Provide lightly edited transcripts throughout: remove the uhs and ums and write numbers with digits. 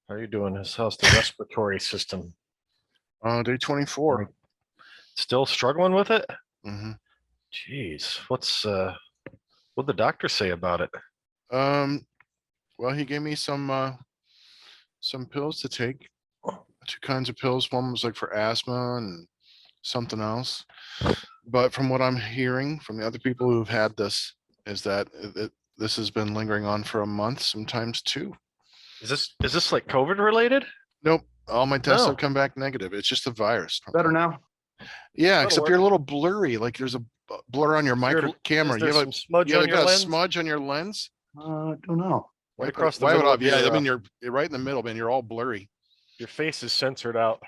How are you doing? How's the respiratory system? Day 24. Still struggling with it? hmm Jeez, what'd the doctor say about it? Well, he gave me some pills to take. Two kinds of pills. One was like for asthma and something else. But from what I'm hearing from the other people who've had this, is that this has been lingering on for a month, sometimes two. Is this like COVID related? Nope. All my tests No. have come back negative. It's just a virus. Better now? Yeah, That'll except work. you're a little blurry. Like there's a blur on your camera. Is there some smudge you have on got your a lens? smudge on your lens? I don't know. Right across the Wipe it middle off. of Yeah, your, I mean you're right in the middle, man. You're all blurry. your face is censored out.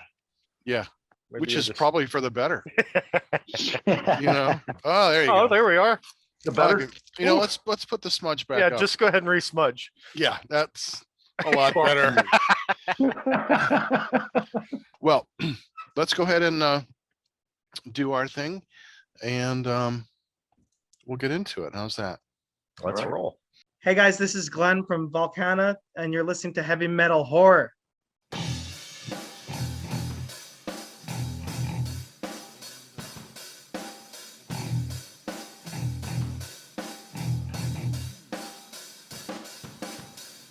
Yeah, Maybe which you're is just- probably for the better. You know. Oh, there you Oh, go. there we are. The better? You know, Oof. let's put the smudge back Yeah, up. just go ahead and re-smudge. Yeah, that's a lot better. Well, let's go ahead and do our thing, and we'll get into it. How's that? Let's All right. roll. Hey guys, this is Glenn from Volcana, and you're listening to Heavy Metal Horror.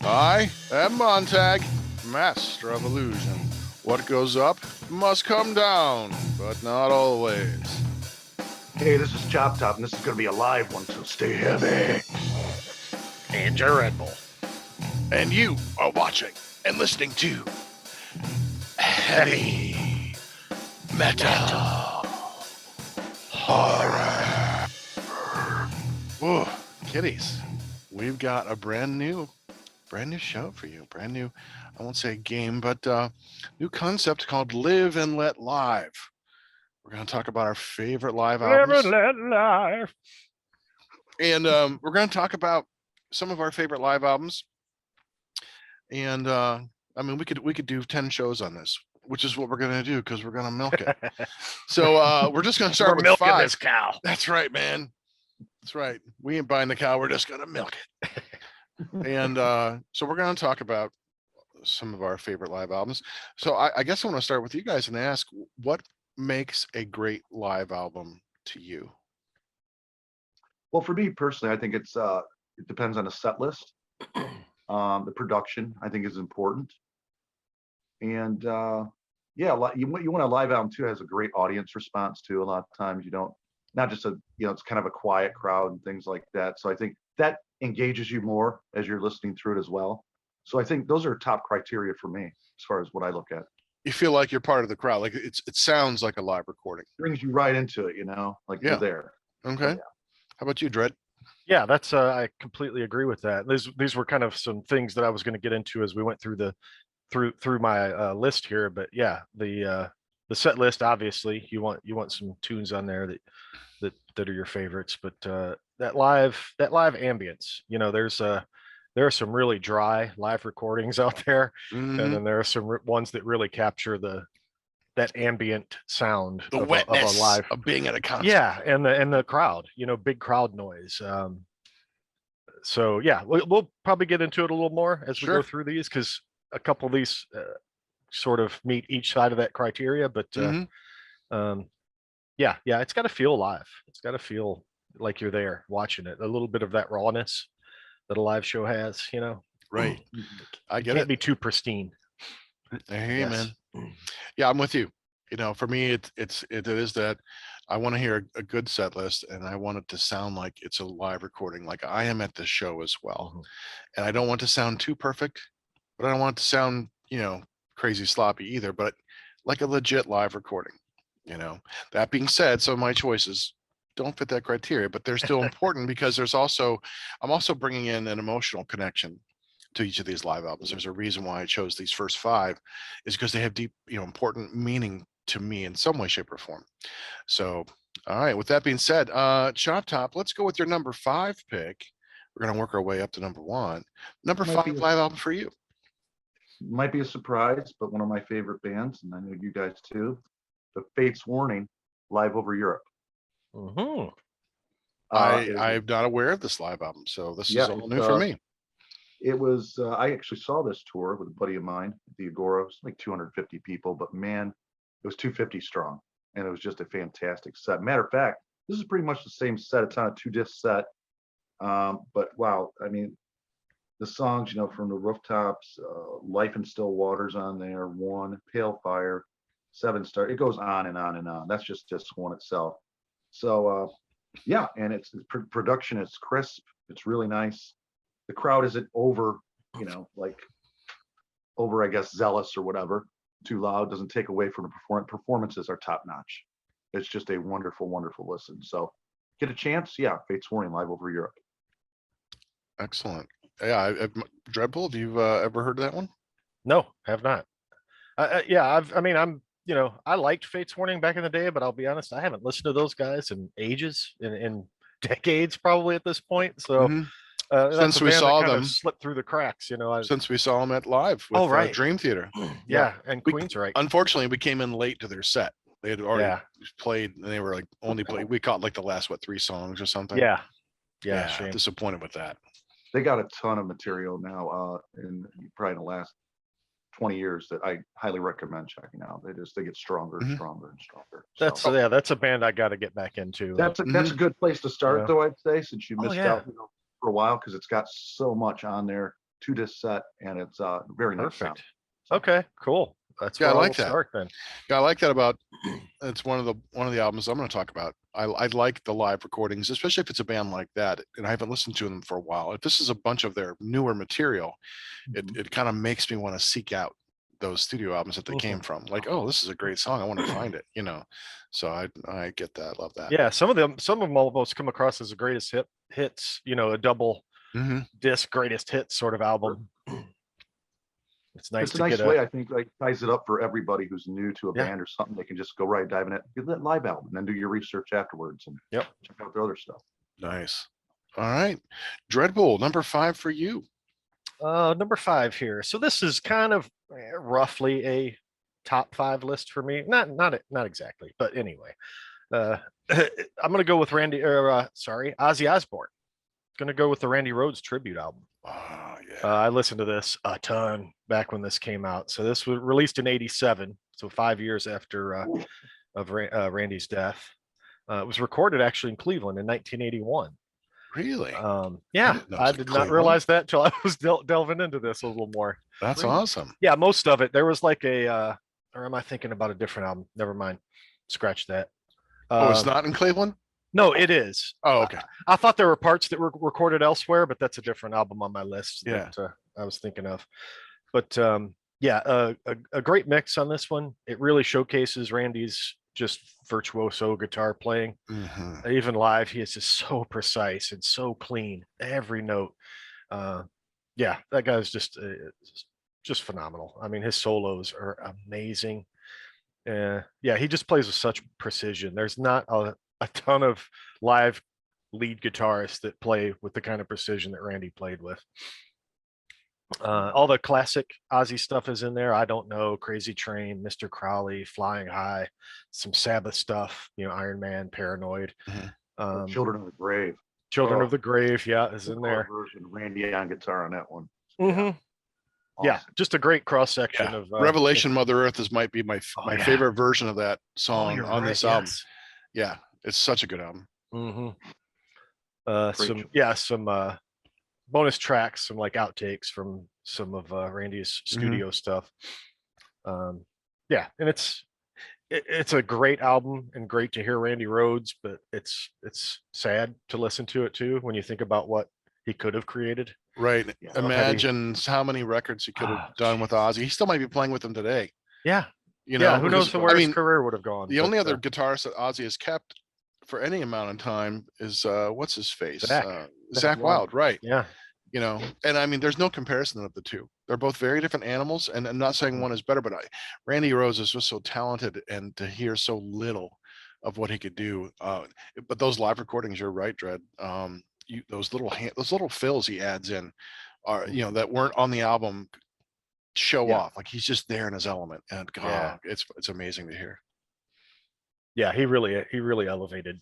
I am Montag, master of illusion. What goes up must come down, but not always. Hey, this is Chop Top, and this is going to be a live one, so stay heavy. And Dreadbull. And you are watching and listening to Heavy Metal Horror. Whoa, kiddies, we've got a brand new show for you. Brand new, I won't say game, but new concept called Live and Let Live. We're going to talk about our favorite live albums. Never let life. And we're going to talk about some of our favorite live albums. And I mean, we could do 10 shows on this, which is what we're going to do because we're going to milk it. So we're just going to start We're with milking 5. this cow. That's right, man. That's right. We ain't buying the cow. We're just going to milk it. And so we're going to talk about some of our favorite live albums. So I guess I want to start with you guys and ask, what makes a great live album to you? Well, for me personally, I think it depends on the set list. The production, I think, is important. And yeah, you want a live album too, has a great audience response too. A lot of times you don't, not just it's kind of a quiet crowd and things like that. So I think that engages you more as you're listening through it as well. So I think those are top criteria for me as far as what I look at. You feel like you're part of the crowd, like it sounds like a live recording. Brings you right into it, like Yeah. you're there. Okay. Yeah. How about you, Dread? Yeah, that's I completely agree with that. These were kind of some things that I was going to get into as we went through through my list here. But yeah, the set list, obviously you want some tunes on there that are your favorites. But that live ambience, there are some really dry live recordings out there, Mhm. and then there are some ones that really capture that ambient sound The of wetness a live of being at a concert. yeah, and the crowd, big crowd noise. So yeah, we'll probably get into it a little more as we Sure. go through these, because a couple of these sort of meet each side of that criteria. But Mhm. yeah, it's got to feel live. It's got to feel like you're there watching it. A little bit of that rawness that a live show has. Right. I get Can't it. be too pristine. Hey, Yes. man. Yeah, I'm with you. For me, it is that I want to hear a good set list, and I want it to sound like it's a live recording, like I am at the show as well. Mhm. And I don't want to sound too perfect, but I don't want it to sound, crazy sloppy either, but like a legit live recording. That being said, some of my choices don't fit that criteria, but they're still important because I'm also bringing in an emotional connection to each of these live albums. There's a reason why I chose these first 5, is because they have deep, important meaning to me in some way, shape, or form. So, all right. With that being said, Chop Top, let's go with your number 5 pick. We're gonna work our way up to number 1. Number Might 5 be live album for you. Might be a surprise, but one of my favorite bands, and I know you guys too, the Fates Warning, Live Over Europe. Mhm. I'm not aware of this live album, so this is all new for me. It was, I actually saw this tour with a buddy of mine, the Agora. It was like 250 people, but man, it was 250 strong. And it was just a fantastic set. Matter of fact, this is pretty much the same set. It's on a 2-disc set. But wow, I mean, the songs, from the rooftops, Life in Still Waters on there, One, Pale Fire, 7 Star. It goes on and on and on. That's just one itself. So, yeah, and it's production. It's crisp. It's really nice. The crowd isn't over, like over, I guess, zealous or whatever. Too loud. Doesn't take away from the performances are top notch. It's just a wonderful, wonderful listen. So, get a chance, yeah. Fate's Warning live over Europe. Excellent. Yeah, Dreadbull. Have you ever heard of that one? No, have not. Yeah, I liked Fate's Warning back in the day, but I'll be honest, I haven't listened to those guys in ages, in decades probably at this point. So Mhm. that's Since a we band that saw kind of them, slipped through the cracks. since we saw them at live with Oh, right. Dream Theater. Yeah, and We- Queen's right. Unfortunately, we came in late to their set. They had already Yeah, played, and they were like only played. We caught like the last 3 songs or something. yeah, yeah. shame. Disappointed with that. They got a ton of material now, in probably in the last 20 years that I highly recommend checking out. They get stronger and Mhm. stronger and stronger. That's So, that's a band I got to get back into. that's a good place to start, Yeah. though, I'd say, since you Oh, missed yeah. out, for a while, because it's got so much on there, 2-disc set, and it's very nice sound. Perfect. Okay, cool. That's Yeah, I where like will that. start then. Yeah, I like that about. It's one of the albums I'm going to talk about. I like the live recordings, especially if it's a band like that, and I haven't listened to them for a while. If this is a bunch of their newer material, it kind of makes me want to seek out those studio albums that they came from. Like, oh, this is a great song. I want to find it. So I get that. Love that. Yeah, some of them almost come across as the greatest hits. A double Mhm. disc greatest hits sort of album. It's nice It's a to nice get way, I think, like ties it up for everybody who's new to a Yeah. band or something. They can just go right dive in it, get that live album, and then do your research afterwards and Yep. check out the other stuff. Nice. All right, Dreadbull, number 5 for you. Number 5 here. So this is kind of roughly a top 5 list for me. Not exactly, but anyway. I'm gonna go with Ozzy Osbourne. Gonna go with the Randy Rhoads tribute album. Oh yeah. I listened to this a ton back when this came out. So this was released in '87, so 5 years after Randy's death. It was recorded actually in Cleveland in 1981. Really? Yeah, didn't know it I was in did not Cleveland. realize that till I was delving into this a little more. That's Really? awesome. Yeah, most of it. There was like or am I thinking about a different album? Never mind. Scratch that. Oh, it's not in Cleveland? No, it is. Oh, okay. I thought there were parts that were recorded elsewhere, but that's a different album on my list Yeah. that I was thinking of. But yeah, a great mix on this one. It really showcases Randy's just virtuoso guitar playing. Mhm. Even live, he is just so precise and so clean. Every note. Yeah, that guy's just phenomenal. I mean, his solos are amazing. Yeah, he just plays with such precision. There's not a ton of live lead guitarists that play with the kind of precision that Randy played with. All the classic Ozzy stuff is in there. I Don't Know, Crazy Train, Mr. Crowley, Flying High, some Sabbath stuff, Iron Man, Paranoid. Mhm. Children of the Grave. Children Oh, of the Grave, yeah, is in there. Version, Randy on guitar on that one. Mhm. Yeah, Awesome. just a great cross section Yeah. of Revelation Mother Earth might be my yeah. favorite version of that Oh, song you're on right, this album. yes. Yeah, it's such a good album. Some bonus tracks, some like outtakes from some of Randy's studio stuff. Yeah, and it's a great album and great to hear Randy Rhoads, but it's sad to listen to it too when you think about what he could have created. Right. Yeah. Imagine how many records he could have done with Ozzy. He still might be playing with them today. Yeah, Yeah, who knows because, where his career would have gone. The only other guitarist that Ozzy has kept for any amount of time is what's his face? Zach Wild, right. Yeah. And I mean, there's no comparison of the two. They're both very different animals, and I'm not saying one is better, but Randy Rhoads is just so talented, and to hear so little of what he could do. But those live recordings, you're right, Dread. Those little fills he adds in are, that weren't on the album show off. Like he's just there in his element, and God, it's amazing to hear. Yeah, he really elevated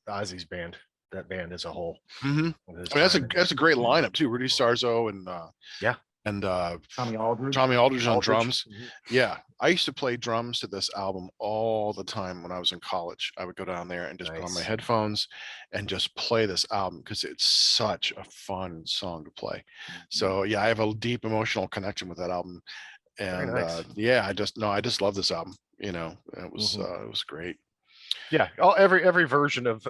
Ozzy's band that band as a whole. hmm with his I mean, time. that's a great lineup too. Rudy Sarzo and Yeah. and Tommy Aldridge. Tommy Aldridge on Aldridge. drums. Mhm. Yeah, I used to play drums to this album all the time when I was in college. I would go down there and just put on my Nice. headphones and just play this album because it's such a fun song to play. So yeah, I have a deep emotional connection with that album, Very and nice. yeah, I just love this album. You know, it Mhm. was great. Yeah, every version of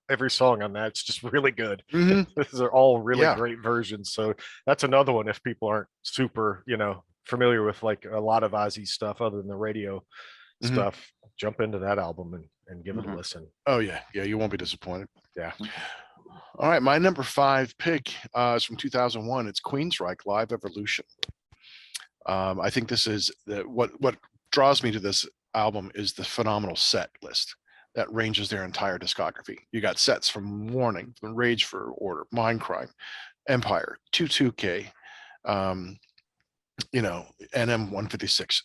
every song on that, it's just really good. hmm These are all really Yeah. great versions. So that's another one if people aren't super, familiar with like a lot of Ozzy's stuff other than the radio hmm stuff, jump into that album and give it a Mhm. listen. Oh yeah, you won't be disappointed. Yeah. All right, my number 5 pick is from 2001. It's Queensryche Live Evolution. I think this is what draws me to this album is the phenomenal set list that ranges their entire discography. You got sets from Warning, from Rage for Order, Mindcrime, Empire, 22K, NM 156,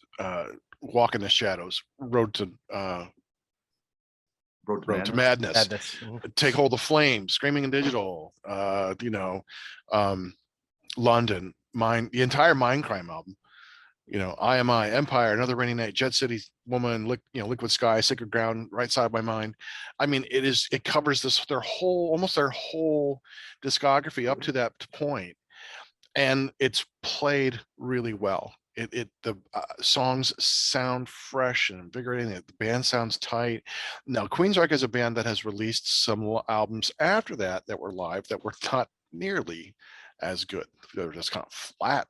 Walk in the Shadows, Road to Madness, Madness. Mhm. Take Hold of Flame, Screaming in Digital, London, the entire Mindcrime album. IMI, Empire, Another Rainy Night, Jet City Woman, Liquid Sky, Sacred Ground, Right Side of My Mind. I mean, it covers almost their whole discography up to that point, and it's played really well. The songs sound fresh and invigorating. The band sounds tight. Now, Queensryche is a band that has released some albums after that were live that were not nearly as good. They were just kind of flat.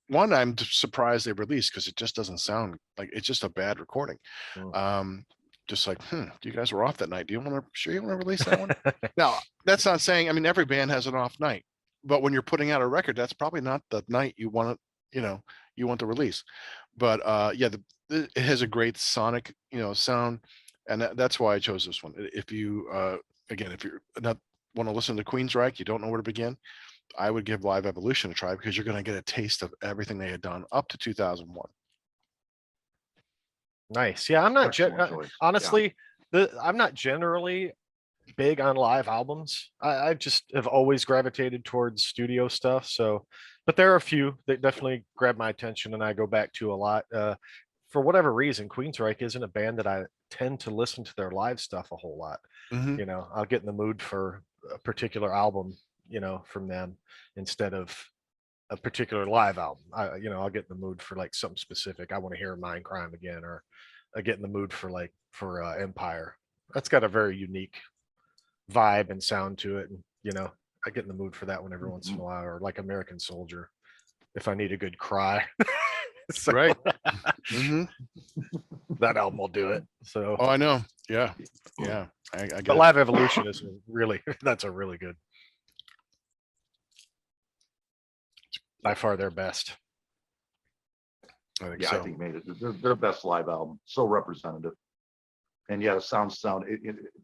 One I'm surprised they released because it just doesn't sound like it's just a bad recording. Just like, you guys were off that night. Do you want to release that one? Now, that's not saying, I mean, every band has an off night, but when you're putting out a record, that's probably not the night you want to, you want to release. But it has a great sonic, sound, and that's why I chose this one. If you, again, if you're not want to listen to Queensryche, you don't know where to begin, I would give Live Evolution a try because you're going to get a taste of everything they had done up to 2001. Nice. Yeah, I'm not Excellent choice. honestly, I'm not generally big on live albums. I just have always gravitated towards studio stuff. So, but there are a few that definitely grab my attention and I go back to a lot. For whatever reason, Queensryche isn't a band that I tend to listen to their live stuff a whole lot. Mhm. I'll get in the mood for a particular album, from them instead of a particular live album. I'll get in the mood for like something specific. I want to hear Mindcrime again, or I get in the mood for Empire. That's got a very unique vibe and sound to it, and I get in the mood for that one every once in a while, or like American Soldier if I need a good cry. So Right. Mhm. that album will do it. So, Oh, I know. Yeah. Yeah. I get but it. Live Evolution is really that's a really good, by far their best. I think Yeah, so. I think made it their best live album. So representative. And yeah, the sound.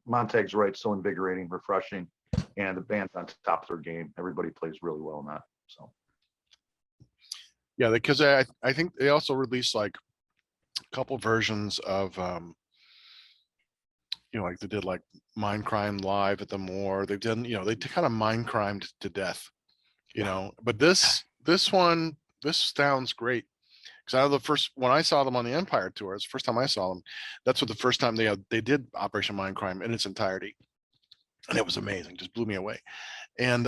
Montag's right. So invigorating, refreshing, and the band's on top of their game. Everybody plays really well in that. So Yeah, because I think they also released like a couple versions of like they did like Mindcrime live at the Moore. They've done, they kind of Mindcrimed to death, But this sounds great. Because out of the first, when I saw them on the Empire tour, it's the first time I saw them. That's what the first time they did Operation Mindcrime in its entirety, and it was amazing. Just blew me away. And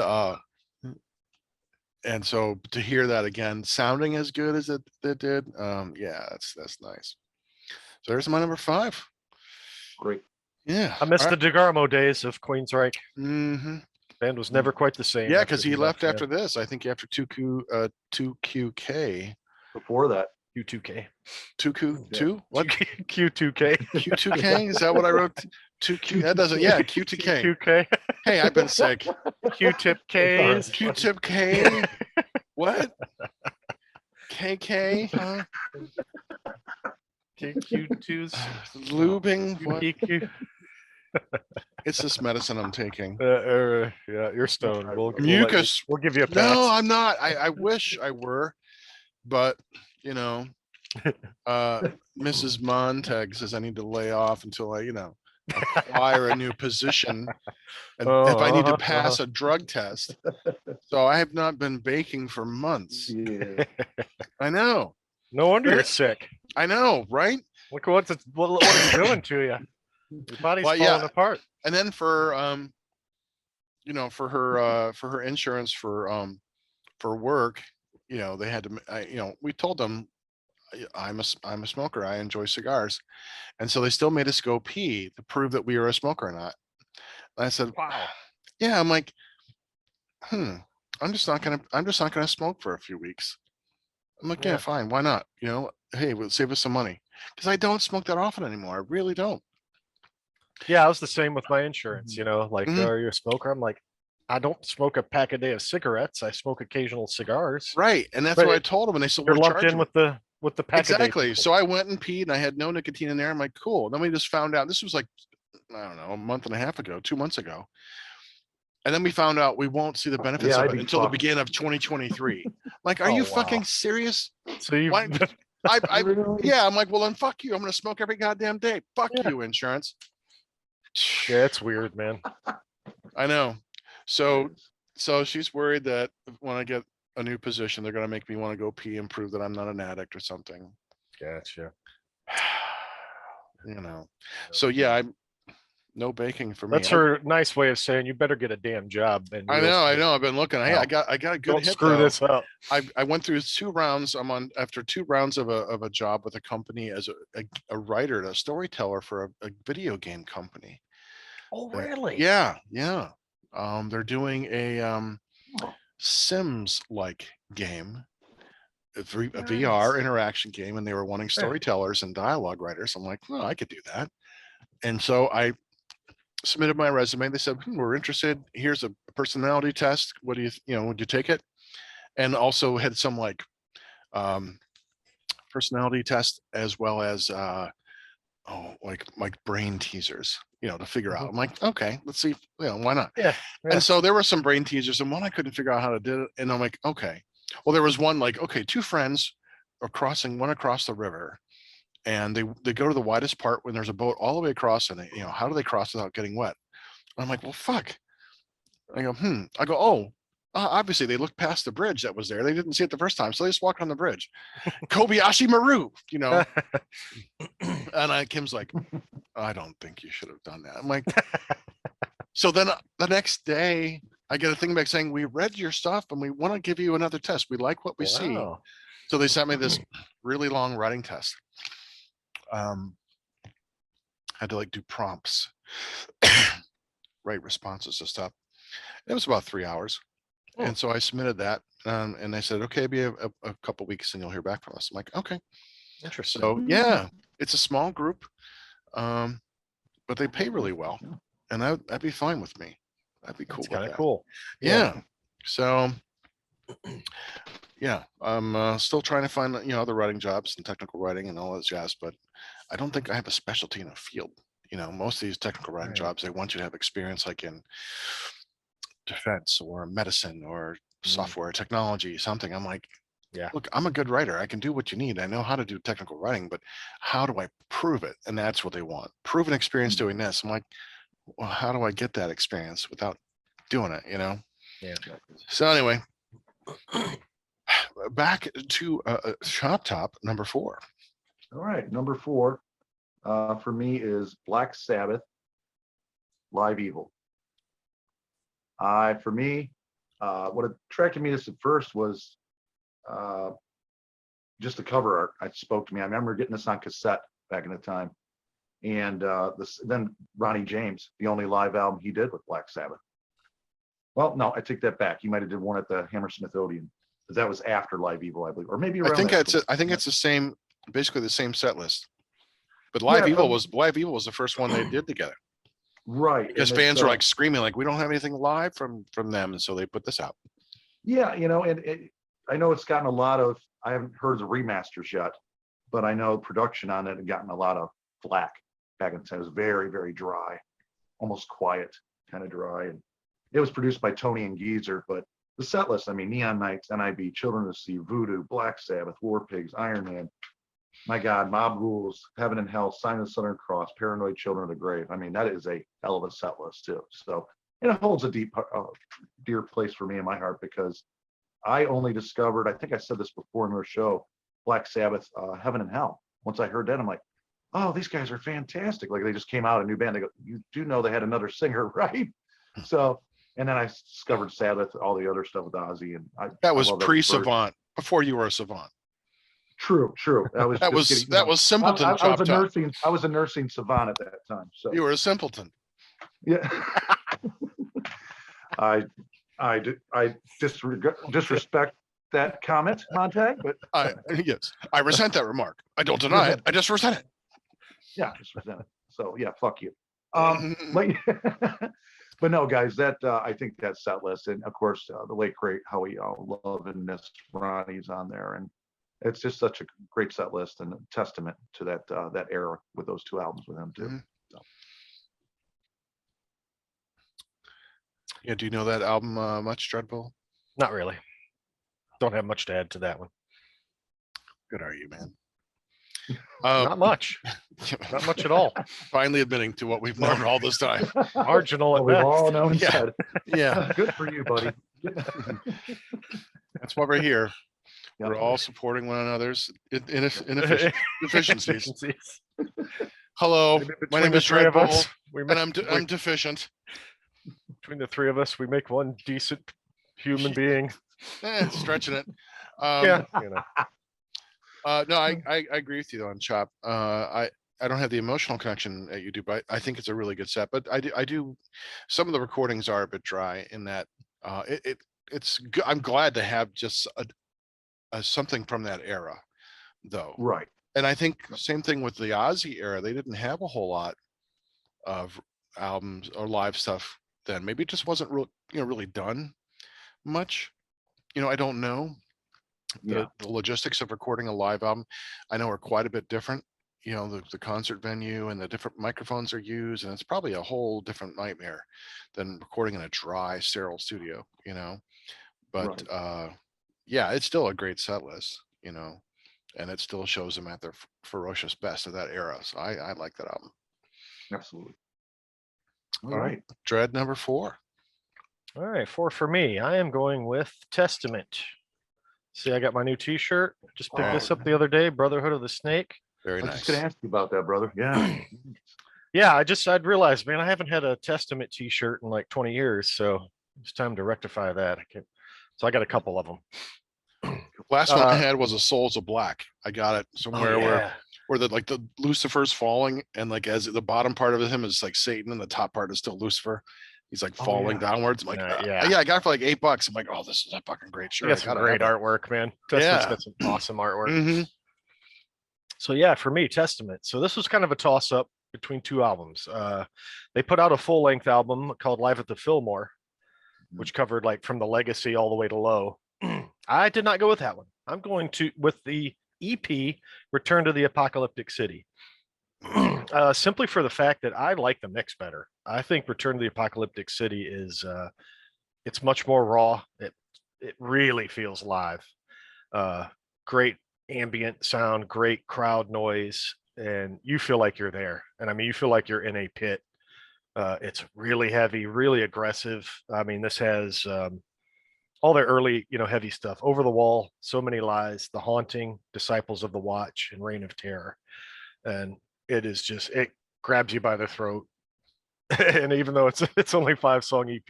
so to hear that again, sounding as good as it did, yeah, that's nice. So there's my number 5. great. Yeah, I miss the DeGarmo days of Queensryche. Mm-hmm. Band was never quite the same. Yeah, after because he left yeah. after this. I think after 2QK. Before that, Q2K. 2Q2? What? Q2K. Q2K? Is that what I wrote? 2Q. That doesn't. Yeah, Q2K. Q2K. Hey, I've been sick. Q-tip K's. Q-tip K. What? KK? Huh? Q2s. Lubing? What? QQ. It's this medicine I'm taking. Yeah, you're stoned. Mucus. We'll give you a pass. No, I'm not. I wish I were, but Mrs. Montag says I need to lay off until I, acquire a new position, and Oh, if I need to uh-huh, pass a drug test. So I have not been baking for months. Yeah. I know. No wonder you're But- sick. I know, right? Look what it's doing to you. Your body's Well, falling yeah. apart. And then for for her insurance for work, they had to we told them I'm a smoker. I enjoy cigars. And so they still made us go pee to prove that we were a smoker or not. And I said, Wow. yeah, I'm like, I'm just not gonna smoke for a few weeks. I'm like, yeah, Yeah. fine, why not? Hey, we'll save us some money. Because I don't smoke that often anymore. I really don't. Yeah, I was the same with my insurance, like, Mhm. are you a smoker? I'm like, I don't smoke a pack a day of cigarettes. I smoke occasional cigars. Right. And that's But what I told them. And they said, You're we're lumped in charging. with the pack a day. Exactly. people. So I went and peed and I had no nicotine in there. I'm like, cool. Then we just found out this was like, I don't know, a month and a half ago, 2 months ago. And then we found out we won't see the benefits Yeah, of I'd it be until the fucked. beginning of 2023. Like, are Oh, you wow. fucking serious? So you Why- I Really? yeah, I'm like, well then fuck you. I'm gonna smoke every goddamn day. Fuck Yeah. you, insurance. yeah, it's weird, man. I know. So she's worried that when I get a new position, they're gonna make me want to go pee and prove that I'm not an addict or something. Gotcha. So yeah, I'm no baking for me. That's her nice way of saying you better get a damn job. And I know. I've been looking. Hey, Wow. I got a good Don't hit screw though. this up. I went through 2 rounds. I'm on after 2 rounds of a job with a company as a writer, a storyteller for a video game company. Oh, Uh, really? Yeah. They're doing a Sims like game, a VR Nice. interaction game, and they were wanting storytellers and dialogue writers. I'm like, well, I could do that. And so I submitted my resume. They said, we're interested. Here's a personality test. What do would you take it? And also had some like personality test as well as like brain teasers, to figure out. I'm like, okay, let's see, why not? Yeah. And so there were some brain teasers, and one I couldn't figure out how to do it. And I'm like, okay. Well, there was one like, okay, 2 friends are crossing one across the river, and they go to the widest part when there's a boat all the way across, and how do they cross without getting wet? And I'm like, well, fuck. I go, I go, oh, obviously they looked past the bridge that was there. They didn't see it the first time, so they just walked on the bridge. Kobayashi Maru, And Kim's like, I don't think you should have done that. I'm like, so then the next day I get a thing back saying, we read your stuff and we want to give you another test. We like what we see. Wow. So they sent me this really long writing test. Had to like do prompts, write responses to stuff. It was about 3 hours. And so I submitted that, and they said, okay, be a couple weeks and you'll hear back from us. I'm like, okay. Interesting. So yeah, it's a small group, but they pay really well, and that'd be fine with me. That'd be cool. It's kind with of that. cool. Yeah. So yeah, I'm still trying to find other writing jobs and technical writing and all that jazz, but I don't think I have a specialty in a field. Most of these technical writing Right. jobs, they want you to have experience like in defense or medicine or software technology, something. I'm like, Yeah. look, I'm a good writer. I can do what you need. I know how to do technical writing, but how do I prove it? And that's what they want. Proven experience doing this. I'm like, well, how do I get that experience without doing it? Yeah. So anyway, back to shop top number 4. All right, number 4 for me is Black Sabbath, Live Evil. For me, what attracted me to this at first was just the cover art. It spoke to me. I remember getting this on cassette back in the time, and then Ronnie James, the only live album he did with Black Sabbath. Well, no, I take that back. He might have did one at the Hammersmith Odeon, but that was after Live Evil, I believe, or maybe around. I think that it's the same, basically the same set list. But Live Evil was the first one they did together. Right. Because fans were like screaming, like, we don't have anything live from them, and so they put this out. Yeah, and I know it's gotten a lot of. I haven't heard the remasters yet, but I know production on it had gotten a lot of flack back in the time. It was very, very dry, almost quiet, kind of dry. And it was produced by Tony and Geezer, but the set list, I mean, Neon Knights, NIB, Children of the Sea, Voodoo, Black Sabbath, War Pigs, Iron Man, My God, Mob Rules, Heaven and Hell, Sign of the Southern Cross, Paranoid Children of the Grave. I mean, that is a hell of a set list too. So, and it holds a dear place for me in my heart because I only discovered, I think I said this before in our show, Black Sabbath, Heaven and Hell. Once I heard that, I'm like, oh, these guys are fantastic. Like they just came out a new band. They go, you do know they had another singer, right? So, and then I discovered Sabbath, all the other stuff with Ozzy, and That I was love that pre-Savant, before you were a Savant. True. I was That just was getting, that was simpleton chop top. I was a nursing savant at that time. So You were a simpleton. yeah. I disrespect that comment, Montag, but Yes, I resent that remark. I don't deny it. I just resent it. yeah, just resent it. So yeah, fuck you. Mhm. But no, guys, that I think that set list, and of course the late great Howie love and miss Ronnie's on there, and it's just such a great set list and a testament to that era with those two albums with him too. Mhm. Yeah, do you know that album much, Dreadbull? Not really. Don't have much to add to that one. Good are you, man? Not much. Not much at all. Finally admitting to what we've known all this time. Marginal Well, at we've best. all known Yeah. said. Yeah, Good for you, buddy. that's why we're here. Yeah. We're all supporting one another's deficiencies. Deficiencies. Hello, Maybe my between name the is three of Dreadbull, us, and I'm deficient. between the three of us, we make one decent human being. Stretching it. Yeah, you know. No, I agree with you on Chop. I don't have the emotional connection that you do, but I think it's a really good set. But I do. Some of the recordings are a bit dry in that I'm glad to have just a something from that era, though. Right. And I think same thing with the Ozzy era. They didn't have a whole lot of albums or live stuff then. Maybe it just wasn't really done much. I don't know. Yeah. The logistics of recording a live album, I know, are quite a bit different. The concert venue and the different microphones are used, and it's probably a whole different nightmare than recording in a dry, sterile studio. But yeah, it's still a great set list. And it still shows them at their ferocious best of that era. So I like that album. Absolutely. All All right. right. Dread number 4. All right, 4 for me. I am going with Testament. See, I got my new T-shirt. Just picked this up the other day. Brotherhood of the Snake. Very I was nice. just gonna ask you about that, brother. Yeah. Yeah, I'd realized, man, I haven't had a Testament T-shirt in like 20 years, so it's time to rectify that. So I got a couple of them. Last one I had was a Souls of Black. I got it somewhere where the Lucifer's falling, and like as the bottom part of him is like Satan and the top part is still Lucifer. He's like falling downwards. I'm like, yeah, I got it for like $8. I'm like, oh, this is a fucking great shirt. you got some great artwork, man. Testament's got some awesome artwork. Mm-hmm. So yeah, for me, Testament. So this was kind of a toss-up between two albums. They put out a full-length album called Live at the Fillmore, which covered like from the Legacy all the way to Low. I did not go with that one. I'm going with the EP Return to the Apocalyptic City. Simply for the fact that I like the mix better. I think Return to the Apocalyptic City is it's much more raw. It really feels live. Great ambient sound, great crowd noise, and you feel like you're there. And I mean, you feel like you're in a pit. It's really heavy, really aggressive. I mean, this has all their early, heavy stuff. Over the Wall, So Many Lies, The Haunting, Disciples of the Watch, and Reign of Terror. And it grabs you by the throat. And even though it's only 5-song EP,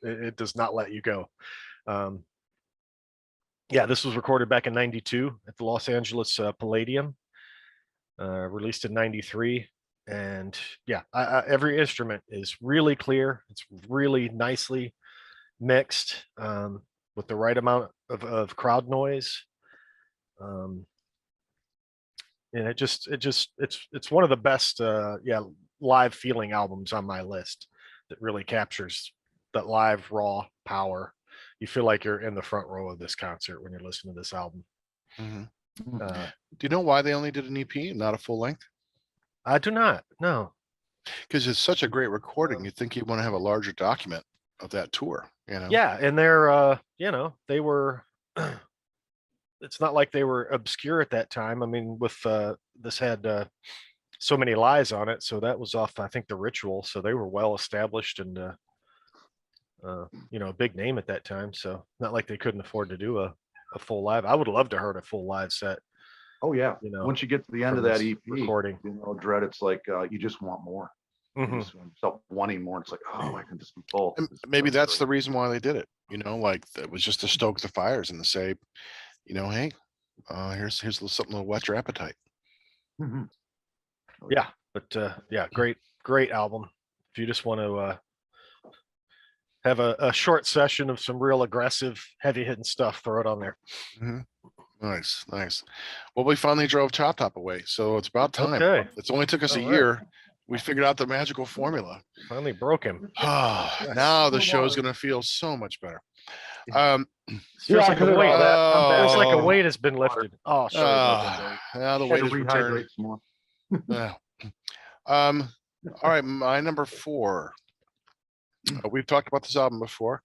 it does not let you go. Yeah, this was recorded back in '92 at the Los Angeles Palladium, released in '93. And yeah, every instrument is really clear. It's really nicely mixed with the right amount of crowd noise. And it's one of the best live feeling albums on my list that really captures that live raw power. You feel like you're in the front row of this concert when you're listening to this album. Mm-hmm. Do you know why they only did an EP and not a full length? I do not. No. Because it's such a great recording. You'd think you'd want to have a larger document of that tour. Yeah, and they're they were it's not like they were obscure at that time. I mean, with this had so many lies on it, so that was off, I think, the Ritual. So they were well established and a big name at that time. So not like they couldn't afford to do a full live. I would love to heard a full live set. Oh yeah. Once you get to the end of that EP recording, Dread, it's like you just want more. Mm-hmm. You just start wanting more. It's like, oh, I can just be full. And maybe that's the reason why they did it. Like it was just to stoke the fires and to say, hey, here's something to whet your appetite. Mm-hmm. Yeah, but great album. If you just want to have a short session of some real aggressive, heavy hitting stuff, throw it on there. Mm-hmm. Nice. Well, we finally drove Chop Top away, so it's about time. Okay. It's only took us a year. We figured out the magical formula. Finally broke him. Now the show's gonna feel so much better. Feels like a weight. Feels like a Oh. weight has been lifted. Oh, sorry. Now the weight is returned. All right, my number 4. We've talked about this album before.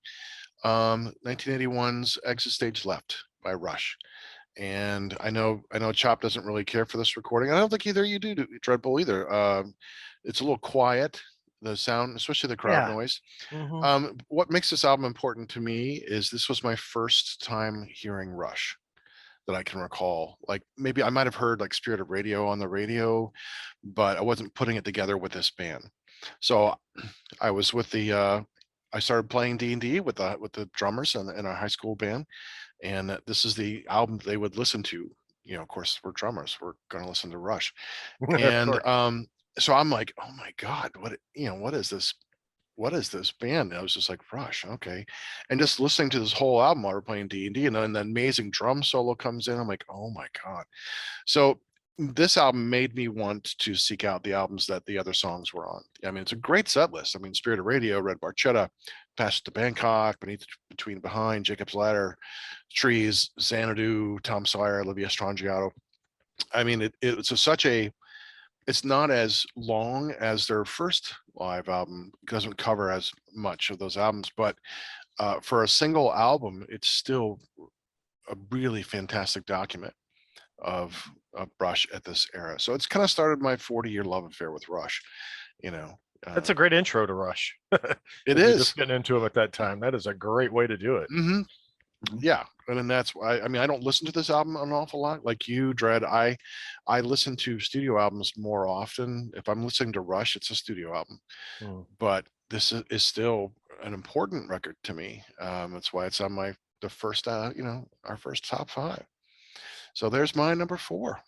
1981's Exit Stage Left by Rush. And I know Chop doesn't really care for this recording. I don't think either you do, Dreadbull either. It's a little quiet, the sound, especially the crowd noise. Mm-hmm. What makes this album important to me is this was my first time hearing Rush that I can recall. Like maybe I might have heard like Spirit of Radio on the radio, but I wasn't putting it together with this band. So I was with I started playing D&D with the drummers in our high school band. And this is the album they would listen to. Of course, we're drummers. We're going to listen to Rush. And so I'm like, oh my God, what is this? What is this band? And I was just like, Rush, okay. And just listening to this whole album while we're playing D&D, and then the amazing drum solo comes in. I'm like, oh my God. So this album made me want to seek out the albums that the other songs were on. I mean, it's a great set list. I mean, Spirit of Radio, Red Barchetta, Passage to Bangkok, Between Behind, Jacob's Ladder, Trees, Xanadu, Tom Sawyer, Olivia Strangiato. I mean, it's not as long as their first live album. It doesn't cover as much of those albums, but for a single album, it's still a really fantastic document of Rush at this era. So it's kind of started my 40-year love affair with Rush. That's a great intro to Rush. It is just getting into them at that time. That is a great way to do it. Mm-hmm. Yeah, and then that's why I mean I don't listen to this album an awful lot like you, Dread. I listen to studio albums more often. If I'm listening to Rush, it's a studio album. But this is still an important record to me. That's why it's on the first our first top 5. So there's my number 4,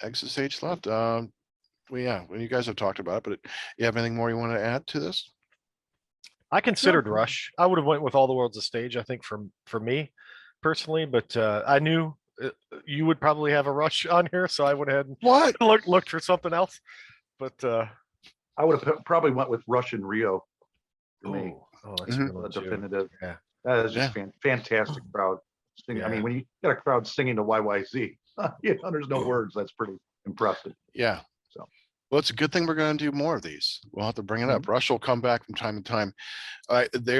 Exit Stage Left. Well, you guys have talked about it, but you have anything more you want to add to this? I considered Rush. I would have went with All the World's a Stage, I think, for me personally, but I knew you would probably have a Rush on here, so I went ahead and looked for something else. But I would have probably went with Rush and Rio for me. That's really definitive. Yeah, that is just fantastic crowd singing. I mean, when you got a crowd singing to YYZ, there's no words. That's pretty impressive. Yeah. Well, it's a good thing we're going to do more of these. We'll have to bring it up. Rush will come back from time to time. They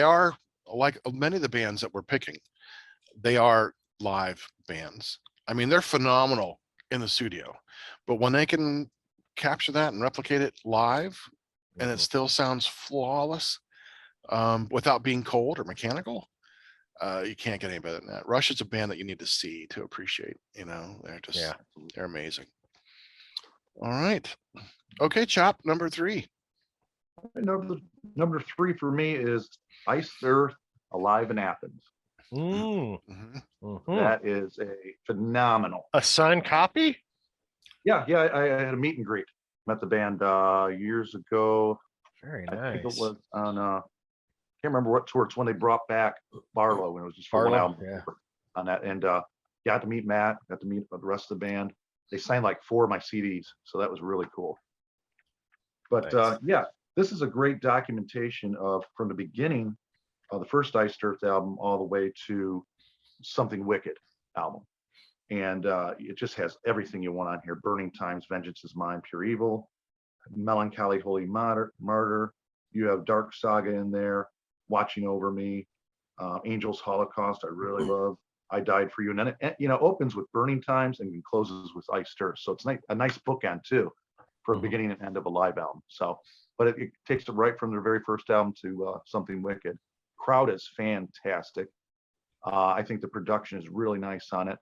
are like many of the bands that we're picking. They are live bands. I mean, they're phenomenal in the studio, but when they can capture that and replicate it live, and it still sounds flawless, without being cold or mechanical, you can't get any better than that. Rush is a band that you need to see to appreciate. They're amazing. All right. Okay, Chop, number 3. Number 3 for me is Iced Earth, Alive in Athens. That is a phenomenal. A signed copy? Yeah. I had a meet and greet. Met the band years ago. Very nice. I think it was on can't remember what tour. It's when they brought back Barlow, when it was just for one album. On that, and got to meet Matt, got to meet the rest of the band. They signed like 4 of my CDs, so that was really cool. But nice. This is a great documentation of from the beginning of the first Iced Earth album all the way to Something Wicked album, and it just has everything you want on here. Burning Times, Vengeance is Mine, Pure Evil, Melancholy, Holy Martyr. You have Dark Saga in there, Watching Over Me, Angels Holocaust, I really love. I Died for You, and then it, you know, opens with Burning Times and closes with Iced Earth. So it's a nice bookend too for a Mhm. beginning and end of a live album. So, but it takes it right from their very first album to Something Wicked. Crowd is fantastic. I think the production is really nice on it.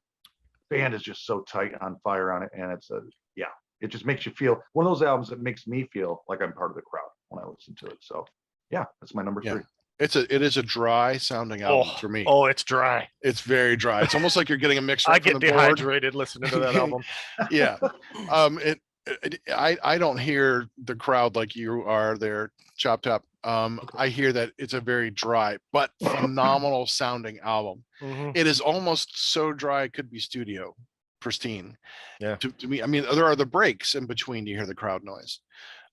Band is just so tight, on fire on it, and it just makes you feel one of those albums that makes me feel like I'm part of the crowd when I listen to it. So, yeah, that's my number Yeah. 3. It is a dry sounding album for me. Oh, it's dry. It's very dry. It's almost like you're getting a mix I right from get the board. dehydrated listening to that album. Yeah. I don't hear the crowd like you are there, Chop Top. I hear that it's a very dry but phenomenal sounding album. Mhm. It is almost so dry it could be studio pristine. Yeah. To me, I mean, there are the breaks in between, you hear the crowd noise.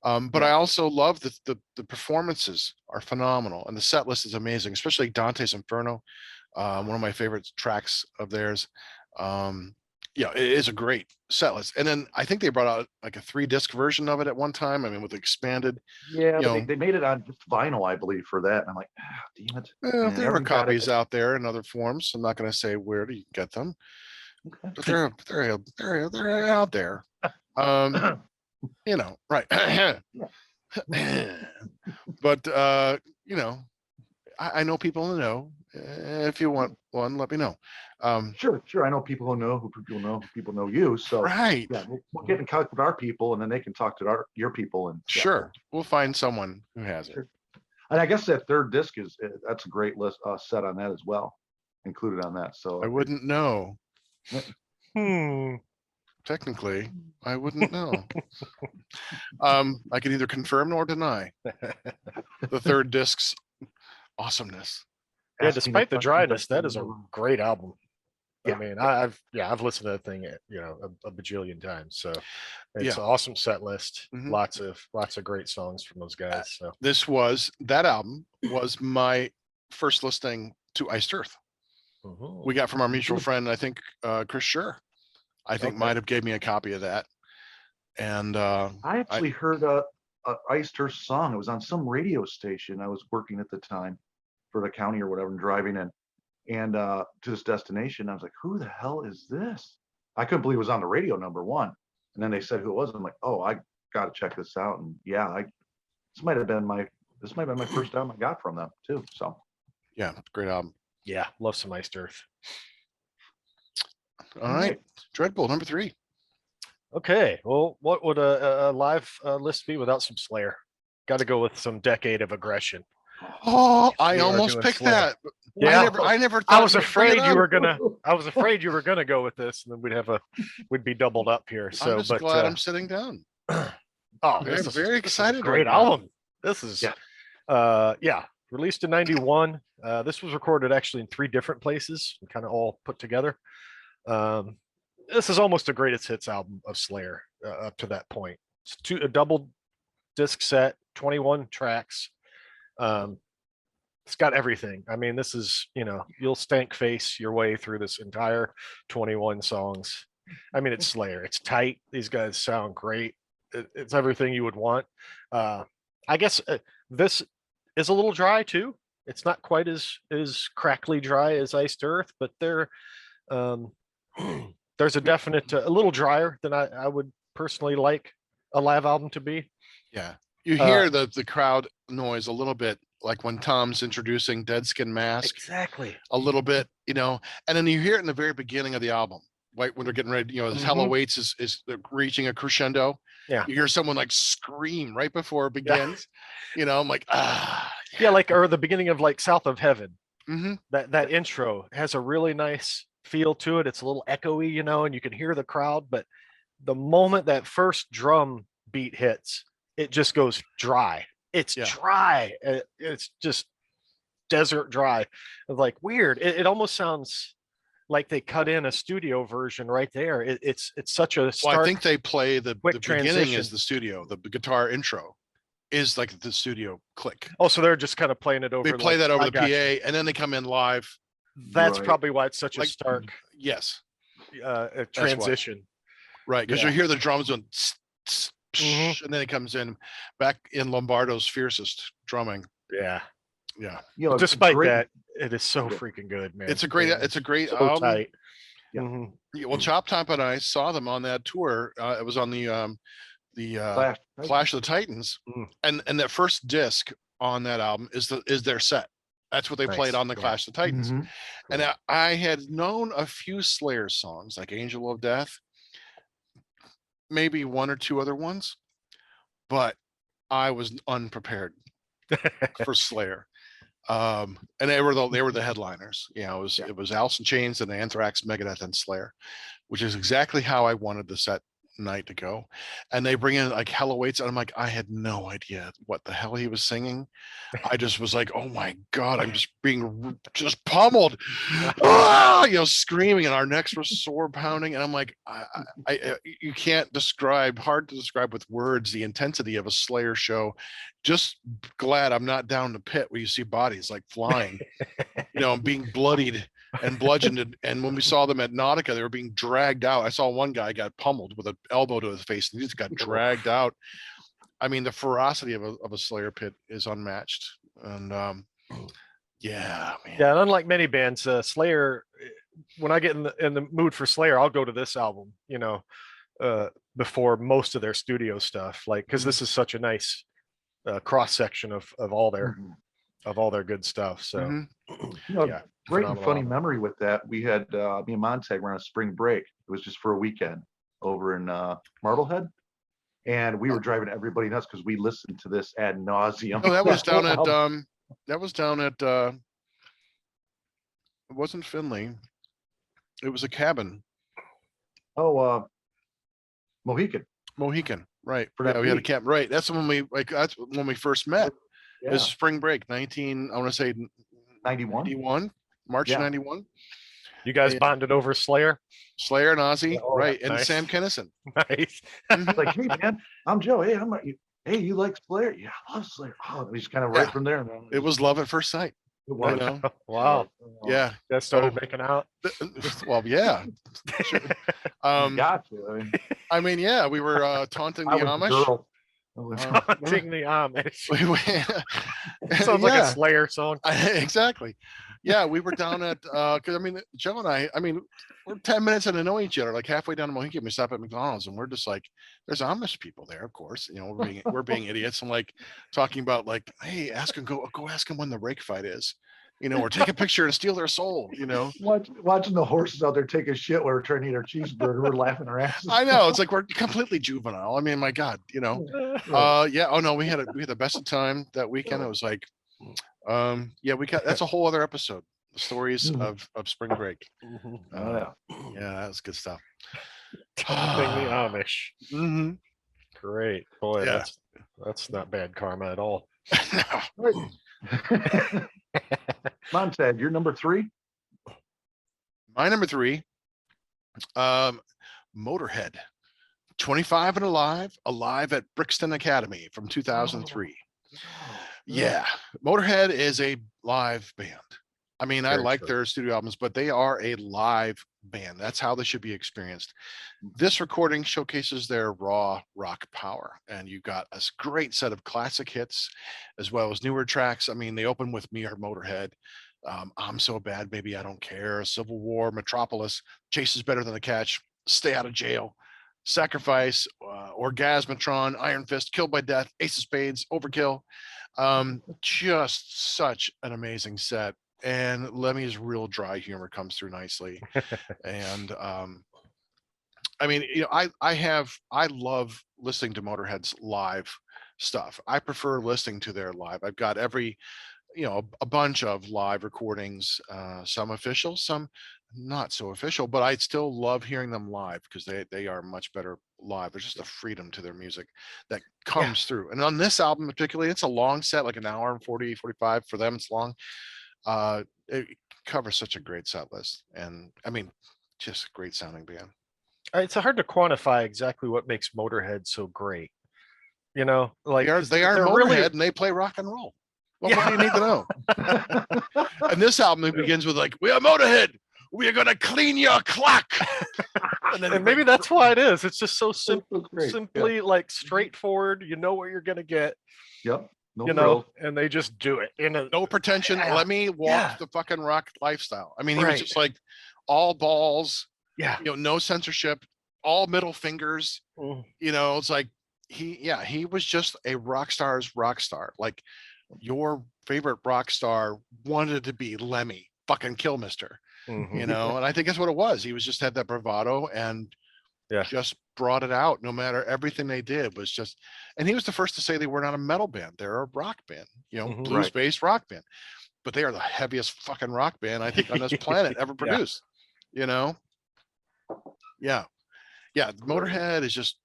But Yeah. I also love the performances are phenomenal, and the set list is amazing, especially Dante's Inferno, one of my favorite tracks of theirs. Yeah, it is a great set list. And then I think they brought out like a 3-disc version of it at one time. I mean, with expanded, Yeah, you but know, they made it on just vinyl, I believe, for that. And I'm like, damn it. Yeah, there are everyone got it. copies out there in other forms. I'm not going to say where to get them, Okay. but they're out there. You know, right. But you know, I know people who know. If you want one, let me know. Sure. I know people who know who people know you. So Right. yeah, we'll get in contact with our people, and then they can talk to your people. And yeah, Sure. We'll find someone who has it. Sure. And I guess that third disc that's a great list set on that as well, included on that. So I wouldn't know. Hmm. Technically, I wouldn't know. I can either confirm nor deny the third disc's awesomeness. Yeah, asking despite the questions dryness, that that is a great album. I Yeah. mean, I've listened to that thing, a bajillion times. So it's Yeah. an awesome set list. Mhm. Lots of great songs from those guys. So That album was my first listening to Iced Earth. Mhm. We got from our mutual friend, I think, Chris Scher. I think Okay. might have gave me a copy of that. And I actually heard a Iced Earth song. It was on some radio station. I was working at the time for the county or whatever, and driving and to this destination. I was like, who the hell is this? I couldn't believe it was on the radio, number one. And then they said who it was. I'm like, oh, I got to check this out. And yeah, this might have been my first album I got from them too. So yeah, great album. Yeah, love some Iced Earth. All right. Dreadbull, number 3. Okay, well, what would a live list be without some Slayer? Got to go with some Decade of Aggression. Oh, I We are almost doing picked Slayer. that. Yeah, I never I thought was you'd bring it afraid you up. were gonna. I was afraid you were gonna go with this, and then we'd be doubled up here. So, I'm just glad I'm sitting down. oh, I'm this is very this is a excited great right now. album. This is, Yeah. released in '91. This was recorded actually in 3 different places, kind of all put together. This is almost a greatest hits album of Slayer up to that point. It's a double disc set, 21 tracks. It's got everything. I mean, this is, you'll stank face your way through this entire 21 songs. I mean, it's Slayer. It's tight. These guys sound great. It's everything you would want. I guess this is a little dry too. It's not quite as crackly dry as Iced Earth, but there's a definite a little drier than I would personally like a live album to be. Yeah. You hear the crowd noise a little bit, like when Tom's introducing Dead Skin Mask, Exactly. a little bit, and then you hear it in the very beginning of the album, right when they're getting ready, as Hell Awaits is reaching a crescendo. Yeah. You hear someone like scream right before it begins. I'm like, Yeah, or the beginning of like South of Heaven. Mm-hmm. That intro has a really nice feel to it. It's a little echoey, and you can hear the crowd, but the moment that first drum beat hits, it just goes dry. It's dry. It's just desert dry. It's like weird. It almost sounds like they cut in a studio version right there. It's such a stark, well, I think they play the beginning transition. is the studio. The guitar intro is like the studio click. Oh, so they're just kind of playing it over. They play that over the PA, you. And then they come in live. That's probably why it's such a stark yes transition. Right, because you hear the drums on and then it comes in back in Lombardo's fiercest drumming. Yeah. Yeah. You know, Despite great- that, it is so Yeah. freaking good, man. It's a great So album. tight. Yeah. Mhm. Yeah, well, Chop Top and I saw them on that tour. It was on the Clash. Clash of the Titans, Mm. and that first disc on that album is their set. That's what they played Nice. on the Yeah. Clash of the Titans. Mhm. And I had known a few Slayer songs, like Angel of Death, maybe one or two other ones, but I was unprepared for Slayer. And they were the headliners. You know, it was Alice in Chains and Anthrax, Megadeth, and Slayer, which is exactly how I wanted the set night to go. And they bring in like Hell Awaits, and I'm like, I had no idea what the hell he was singing. I just was like, oh my god, I'm just being just pummeled, screaming, and our necks were sore pounding. And I'm like, you can't describe, hard to describe with words, the intensity of a Slayer show. Just glad I'm not down in the pit where you see bodies like flying, being bloodied and bludgeoned. And when we saw them at Nautica, they were being dragged out. I saw one guy got pummeled with an elbow to his face, and he just got dragged out. I mean, the ferocity of a Slayer pit is unmatched. And yeah, man. Yeah, and unlike many bands, Slayer, when I get in the mood for Slayer, I'll go to this album, before most of their studio stuff, like, because this is such a nice cross section of all their Mhm. good stuff. So Mhm. You know, yeah, great and phenomenal funny album. memory with that. We had me and Montag were on a spring break. It was just for a weekend over in Marblehead, and we were driving everybody nuts because we listened to this ad nauseum. Oh, that was down at album. it wasn't Finley. It was a cabin. Mohican. Mohican, right? For Yeah, that we had a week. camp. Right, that's when we first met. It Yeah, was spring break, I want to say 91. 91, March Yeah. 91. You guys Yeah. bonded over Slayer. Slayer and Ozzy, Yeah, oh, right? And nice. Sam Kinison. Nice. Mhm. Like, hey man, I'm Joe. Hey, hey, you like Slayer? Yeah, I love Slayer. Oh, we just kind of right Yeah. from there, man. It was love at first sight. It was. know? Wow. Yeah. You guys started So- making out. Well, yeah. Sure. Got to. I mean, yeah, we were taunting the I was the Amish. girl. Taunting the Amish. Sounds like a Yeah. Slayer song. Exactly. Yeah, we were down at because Joe and I mean, we're 10 minutes in to know each other, like halfway down to Mohican, we stop at McDonald's and we're just like, there's Amish people there, of course. We're being idiots and like talking about like, hey, go ask them when the rake fight is. Or take a picture and steal their soul, Watching the horses out there take a shit while we're trying to eat our cheeseburger, we're laughing our asses. I know, it's like we're completely juvenile. I mean, my God, yeah. Oh no, we had the best of time that weekend. It was like, yeah, that's a whole other episode. The stories of spring break. Mhm. Yeah, that was good stuff. Taunting the Amish. Mm-hmm. Great. Boy, Yeah. that's not bad karma at all. Montag, you're number 3. My number 3, Motorhead, 25 and alive at Brixton Academy from 2003. Yeah, Motorhead is a live band. I mean, I Very like true. their studio albums, but they are a live band. That's how they should be experienced. This recording showcases their raw rock power, and you got a great set of classic hits as well as newer tracks. I mean, they open with Me Or Motorhead, I'm So Bad, Baby, I Don't Care, Civil War, Metropolis, Chase Is Better Than the Catch, Stay Out of Jail, Sacrifice, Orgasmatron, Iron Fist, Killed by Death, Ace of Spades, Overkill. Just such an amazing set. And Lemmy's real dry humor comes through nicely. And I mean, I love listening to Motorhead's live stuff. I prefer listening to their live. I've got a bunch of live recordings, some official, some not so official, but I still love hearing them live because they are much better live. There's just a freedom to their music that comes through. And on this album particularly, it's a long set, like an hour and 40, 45. For them, it's long. It covers such a great set list. And I mean, just a great sounding band. It's hard to quantify exactly what makes Motorhead so great. Like They are they're Motorhead really- and they play rock and roll. What more do you need to know? And this album it begins with like, we are Motorhead. We are gonna clean your clock. and maybe that's why it is. It's just so That's great. simply like straightforward. You know what you're gonna get. Yep. No you know, frills. and they just do it in a No pretension. Yeah, Let me walk yeah. the fucking rock lifestyle. I mean, he was Right. just like all balls, yeah. no censorship, all middle fingers. Mm. It's like he was just a rock star's rock star. Like your favorite rock star wanted to be Lemmy, fucking Killmister, Mhm. and I think that's what it was. He was just had that bravado and Yeah. just brought it out. No matter everything they did was just, and he was the first to say they were not a metal band. They're a rock band, Mhm. blues-based rock band. But they are the heaviest fucking rock band I think on this planet ever Yeah. produced. Yeah. Motorhead is just,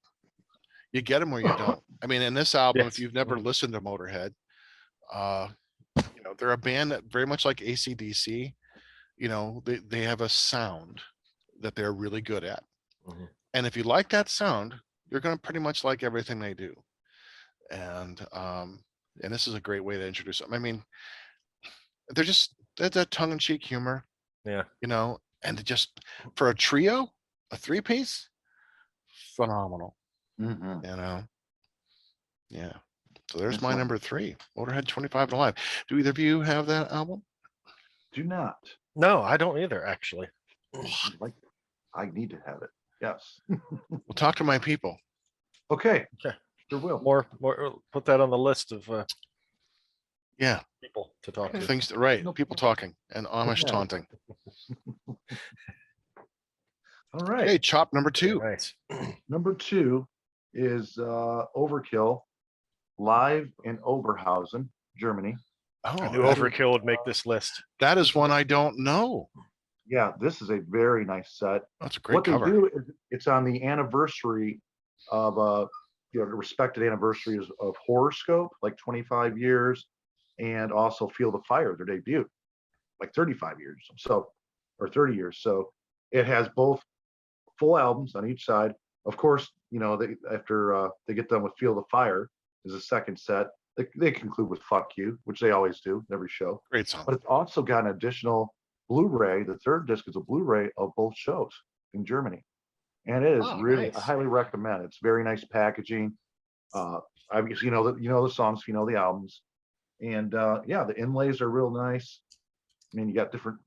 you get them or you don't. I mean, in this album, Yes. if you've never listened to Motorhead, they're a band that very much like AC/DC, they have a sound that they're really good at. Mhm. And if you like that sound, you're going to pretty much like everything they do. And this is a great way to introduce them. I mean, they're just that tongue-in-cheek humor, Yeah. and just for a trio, a three-piece, phenomenal. Mhm. Yeah. So there's That's my one. number 3, Motorhead 25 and Alive. Do either of you have that album? Do not. No, I don't either, actually. I'd like. I need to have it. Yes. We'll talk to my people. Okay. Okay. Sure will. More, put that on the list of Yeah. people to talk to. Things right. No People problem. talking and Amish Yeah. taunting. All right. Okay, chop number Very 2. nice. Number 2 is Overkill live in Oberhausen, Germany. Oh, I knew that- Overkill would make this list. that is one I don't know. Yeah, this is a very nice set. That's a great What cover. they do is it's on the anniversary of the respected anniversaries of Horoscope, like 25 years, and also Feel the Fire, their debut, like 35 years. So, or 30 years. So it has both full albums on each side. Of course, after they get done with Feel the Fire is a second set. They conclude with Fuck You, which they always do every show. Great song. But it's also got an additional Blu-ray. The third disc is a Blu-ray of both shows in Germany, and it is Oh, really, nice. I highly recommend. It's very nice packaging. Obviously, the songs, the albums, and the inlays are real nice. I mean, you got different,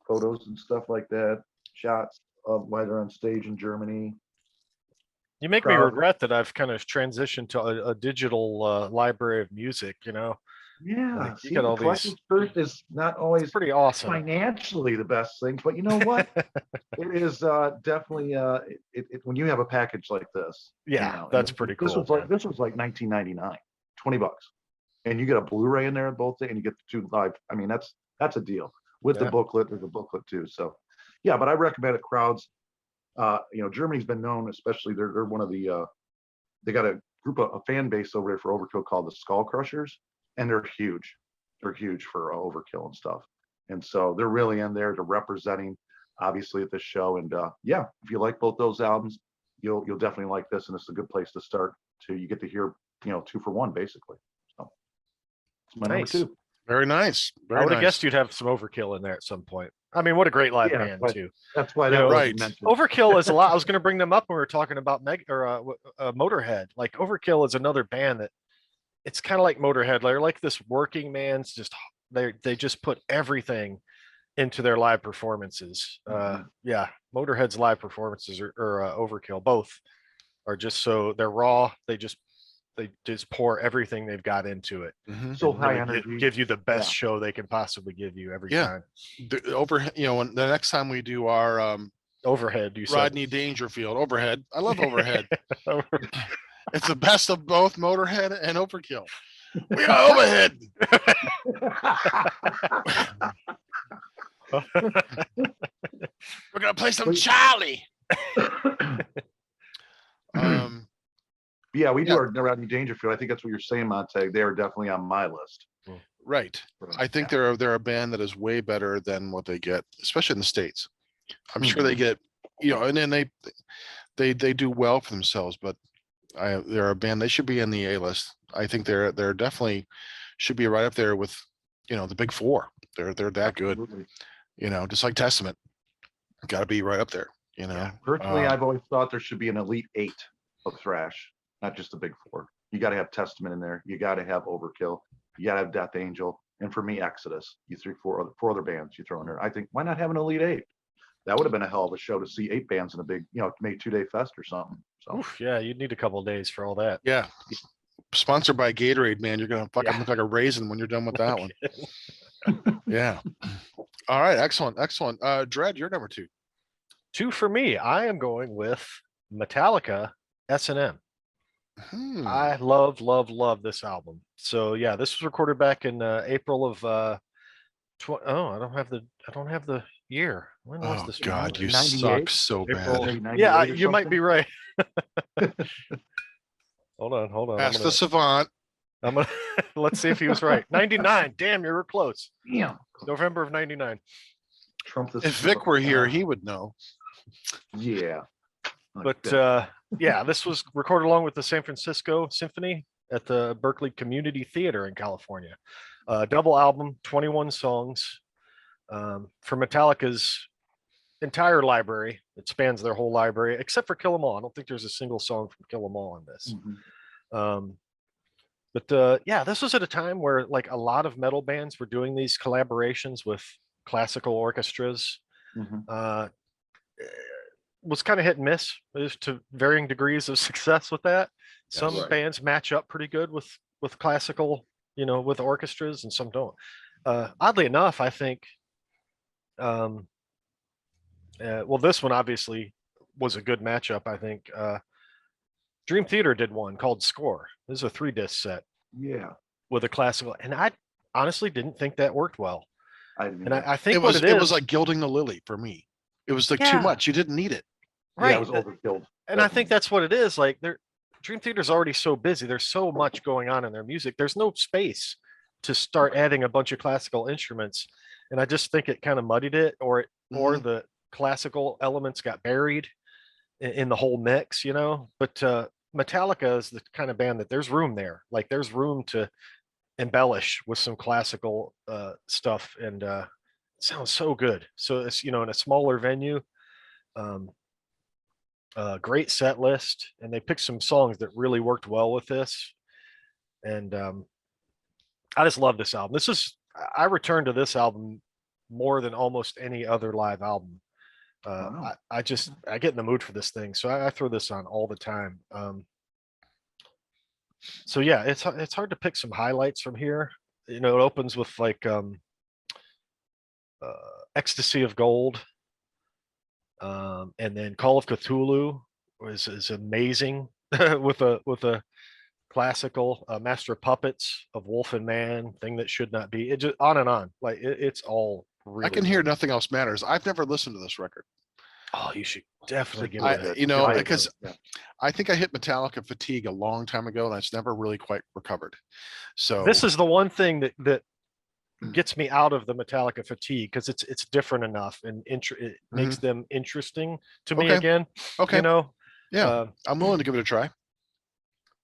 photos and stuff like that, shots of why they're on stage in Germany. You make me crowd. regret that I've kind of transitioned to a digital library of music. Yeah, Like, you see, got the all these- collector's spirit is not always Pretty awesome. financially the best thing, but you know what? It is definitely when you have a package like this. Yeah, and that's pretty This cool, was like man. this was like $19.99, $20, and you get a Blu-ray in there both, and you get the 2 live. I mean, that's a deal with the Yeah. booklet. There's a booklet too. So, yeah, but I recommend it. Crowds, Germany's been known, especially they're one of the they got a fan base over there for Overkill called the Skull Crushers, and they're huge. They're huge for Overkill and stuff. And so they're really in there to representing, obviously, at this show. And if you like both those albums, you'll definitely like this, and it's a good place to start. You get to hear 2 for 1 basically. So it's my Nice. number 2. Very nice. Very I would have nice. guessed you'd have some Overkill in there at some point. I mean, what a great live Yeah, band but- too. That's why You that know, wasn't right. mentioned. Overkill is a lot. I was going to bring them up when we were talking about Motorhead. Like Overkill is another band that it's kind of like Motorhead. They're like this working man's just they just put everything into their live performances. Yeah, Motorhead's live performances or Overkill both are just so they're raw. They just pour everything they've got into it. Mhm. So and high really energy. give you the best Yeah. show they can possibly give you every Yeah. time. When the next time we do our Overhead, you said. Rodney Dangerfield Overhead. I love Overhead. It's the best of both Motorhead and Overkill. We are Overhead. We're gonna play some Charlie. Yeah, we do Yeah. our Rodney Dangerfield. I think that's what you're saying, Montag. They are definitely on my list. Right. I think they're a band that is way better than what they get, especially in the States. I'm sure they get, and then they do well for themselves, but they're a band, they should be in the A list. I think they're definitely should be right up there with, the big 4. They're that good, Absolutely. just like Testament. Got to be right up there, Personally, I've always thought there should be an elite 8 of thrash, not just the big 4. You got to have Testament in there. You got to have Overkill. You got to have Death Angel. And for me, Exodus. You threw four other bands you throw in there. I think, why not have an Elite Eight? That would have been a hell of a show to see 8 bands in a big, maybe 2-day fest or something. So Oof, yeah, you'd need a couple of days for all that. Yeah. Sponsored by Gatorade, man. You're gonna fucking Yeah. look like a raisin when you're done with that one. kidding. Yeah. All right. Excellent. Excellent. Dread, you're number 2. 2 for me. I am going with Metallica S&M. Hmm. I love this album. So yeah, this was recorded back in April of I don't have the year. When was Oh this? God, you 98? suck so April. bad. Maybe Yeah, 98 or you might something? be right. Hold on. Ask the savant. I'm gonna let's see if he was right. 99. Damn, you were close. Damn. November of 99. Trump this. If Vic were here, he would know. Yeah. But Okay. yeah, this was recorded along with the San Francisco Symphony at the Berkeley Community Theater in California. Double album, 21 songs for Metallica's entire library. It spans their whole library, except for Kill 'Em All. I don't think there's a single song from Kill 'Em All on this. Mhm. But yeah, this was at a time where like a lot of metal bands were doing these collaborations with classical orchestras. Mhm. Was kind of hit and miss. There's to varying degrees of success with that. Some Yes. Right. bands match up pretty good with classical, with orchestras, and some don't. Oddly enough, I think. Well, this one obviously was a good matchup. I think Dream Theater did one called Score. This is a 3-disc set Yeah. with a classical, and I honestly didn't think that worked well. I didn't And either. I think It was what it is like gilding the lily for me. It was like too Yeah. much. You didn't need it. Yeah, right. it was overkill. And I think that's what it is. Like Dream Theater's already so busy. There's so much going on in their music. There's no space to start adding a bunch of classical instruments. And I just think it kind of muddied it, or Mhm. the classical elements got buried in the whole mix, But Metallica is the kind of band that there's room there. Like there's room to embellish with some classical stuff, and it sounds so good. So it's in a smaller venue. Um, Great set list, and they picked some songs that really worked well with this. And I just love this album. I return to this album more than almost any other live album. Wow. I get in the mood for this thing, so I throw this on all the time. So yeah, it's hard to pick some highlights from here. It opens with like Ecstasy of Gold. And then Call of Cthulhu is amazing with a classical Master of Puppets of Wolf and Man, Thing That Should Not Be. It just on and on. Like it's all really. I can hear good. Nothing Else Matters. I've never listened to this record. Oh, you should definitely give Really it. good. I- Really because good. Yeah. I think I hit Metallica fatigue a long time ago, and it's never really quite recovered. So This is the one thing that gets me out of the Metallica fatigue, because it's different enough and it makes them interesting to me Okay. again. okay. Yeah, Uh, I'm willing to give it a try.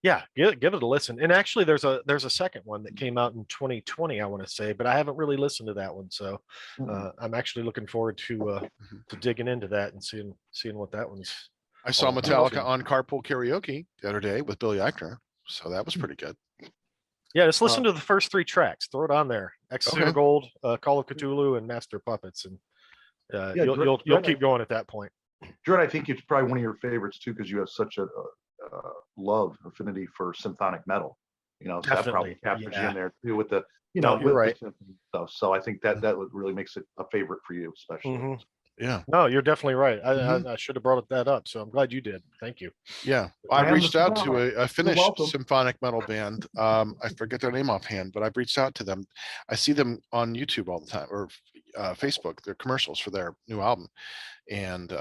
yeah, give it a listen. And actually, there's a second one that came out in 2020, I want to say, but I haven't really listened to that one. So I'm actually looking forward to digging into that and seeing what that one's. I saw Oh, Metallica awesome. on Carpool Karaoke the other day with Billy Eichner, so that was pretty good. Yeah, just listen to the first 3 tracks. Throw it on there: Ecstasy of Okay. Gold, Call of Cthulhu, and Master Puppets, and Yeah, you'll Dread- keep going at that point. Dread, I think it's probably one of your favorites too, because you have such a love affinity for symphonic metal. So that probably Definitely, captures you yeah. in there too with the No, you're with right. the symphony stuff. So I think that would really makes it a favorite for you, especially. Mhm. Yeah, No, you're definitely right. Mhm. I should have brought that up, so I'm glad you did. Thank you. yeah. I I've am reached the out to savant. a Finnish welcome. symphonic metal band. I forget their name offhand, but I've reached out to them. I see them on YouTube all the time, or Facebook. Their commercials for their new album, and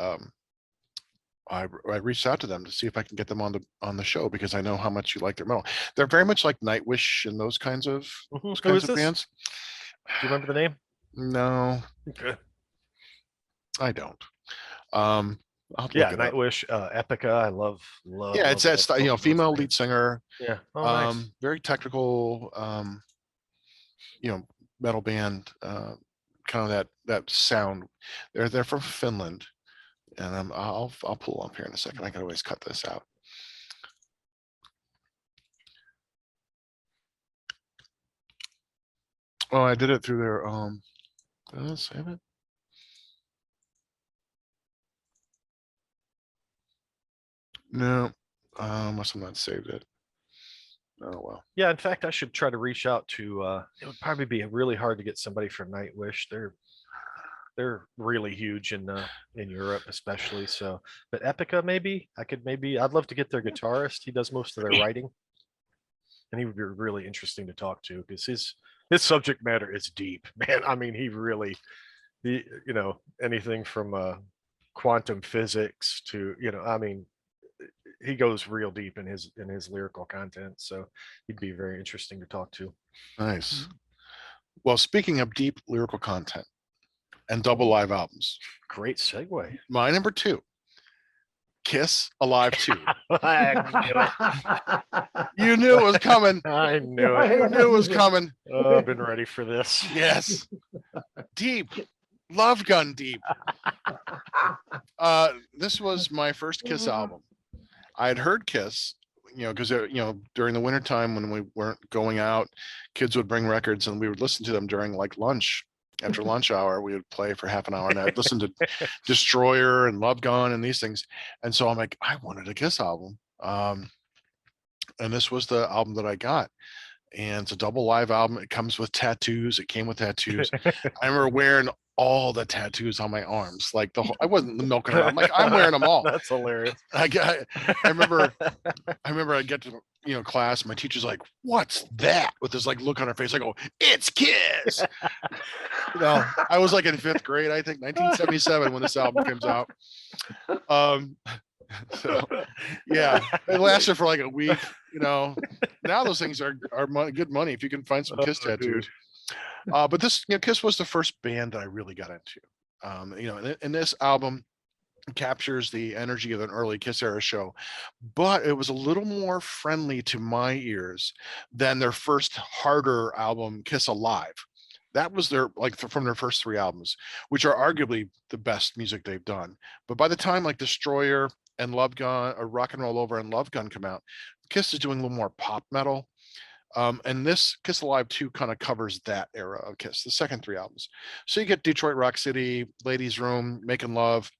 I reached out to them to see if I can get them on the show, because I know how much you like their metal. They're very much like Nightwish and those kinds of Who is this? bands. Do you remember the name? No, Okay. I don't. I'll look Yeah, it up. Nightwish, Epica. I love. Yeah, it's that style, both of those female bands. lead singer, Yeah. Oh, nice. very technical, metal band, kind of that sound. They're from Finland, and I'll pull up here in a second. I can always cut this out. Oh, I did it through their did I save it? No, must have not saved it. Oh well. Yeah, in fact, I should try to reach out to. It would probably be really hard to get somebody from Nightwish. They're really huge in Europe, especially. So, but Epica, maybe I could maybe. I'd love to get their guitarist. He does most of their writing, and he would be really interesting to talk to because his subject matter is deep, man. I mean, anything from quantum physics to I mean, he goes real deep in his lyrical content. So he'd be very interesting to talk to. Nice. Well, speaking of deep lyrical content and double live albums, Great segue. my number 2, Kiss Alive 2. You knew it was coming. I knew it. You knew it was coming. Oh, I've been ready for this. Yes. Deep. Love Gun Deep. This was my first Kiss album. I had heard Kiss, because during the wintertime when we weren't going out, kids would bring records and we would listen to them during like lunch. After lunch hour, we would play for half an hour and I'd listen to Destroyer and Love Gun and these things. And so I'm like, I wanted a Kiss album. And this was the album that I got. And it's a double live album. It comes with tattoos. It came with tattoos. I remember wearing all the tattoos on my arms, like I wasn't milking around. I'm like, I'm wearing them all. That's hilarious. I remember I get to class, my teacher's like, what's that? With this like look on her face. I go, it's Kiss. I was like in 5th grade, I think 1977 when this album comes out. So yeah, it lasted for like a week. Now those things are good money if you can find some Kiss tattoos. But this Kiss was the first band that I really got into. And this album captures the energy of an early Kiss era show, but it was a little more friendly to my ears than their first harder album, Kiss Alive. That was from their first 3 albums, which are arguably the best music they've done. But by the time like Destroyer and Love Gun or Rock and Roll Over and Love Gun come out, Kiss is doing a little more pop metal. And this Kiss Alive 2 kind of covers that era of Kiss, the second 3 albums. So you get Detroit Rock City, Ladies Room, Making Love,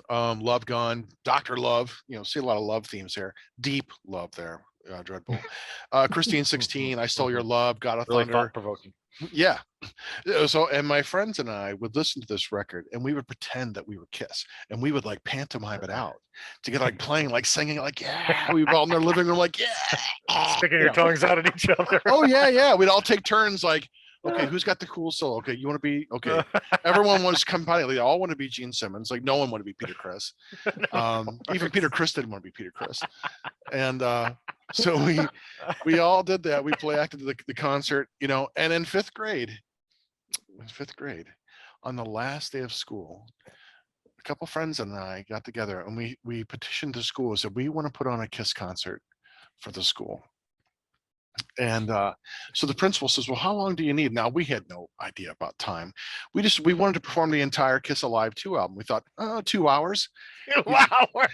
Love Gun, Dr. Love, see a lot of love themes there. Deep love there, Dreadbull. Christine 16, I Stole Your Love, God of Really Thunder. thought-provoking. Yeah. So, and my friends and I would listen to this record and we would pretend that we were Kiss and we would like pantomime it out to get like playing, like singing, like, yeah, we were all in their living room, like, yeah. Sticking your tongues out at each other. Oh, yeah. We'd all take turns, like, okay, who's got the cool solo? Okay, you want to be, okay. Everyone wants to come by. They all want to be Gene Simmons. Like, no one want to be Peter Criss. Even Peter Criss didn't want to be Peter Criss. And so we all did that. We acted the concert, and in 5th grade, on the last day of school, a couple friends and I got together and we petitioned the school and said, we want to put on a Kiss concert for the school. And so the principal says, well, how long do you need? Now, we had no idea about time. We wanted to perform the entire Kiss Alive 2 album. We thought, 2 hours. 2 hours.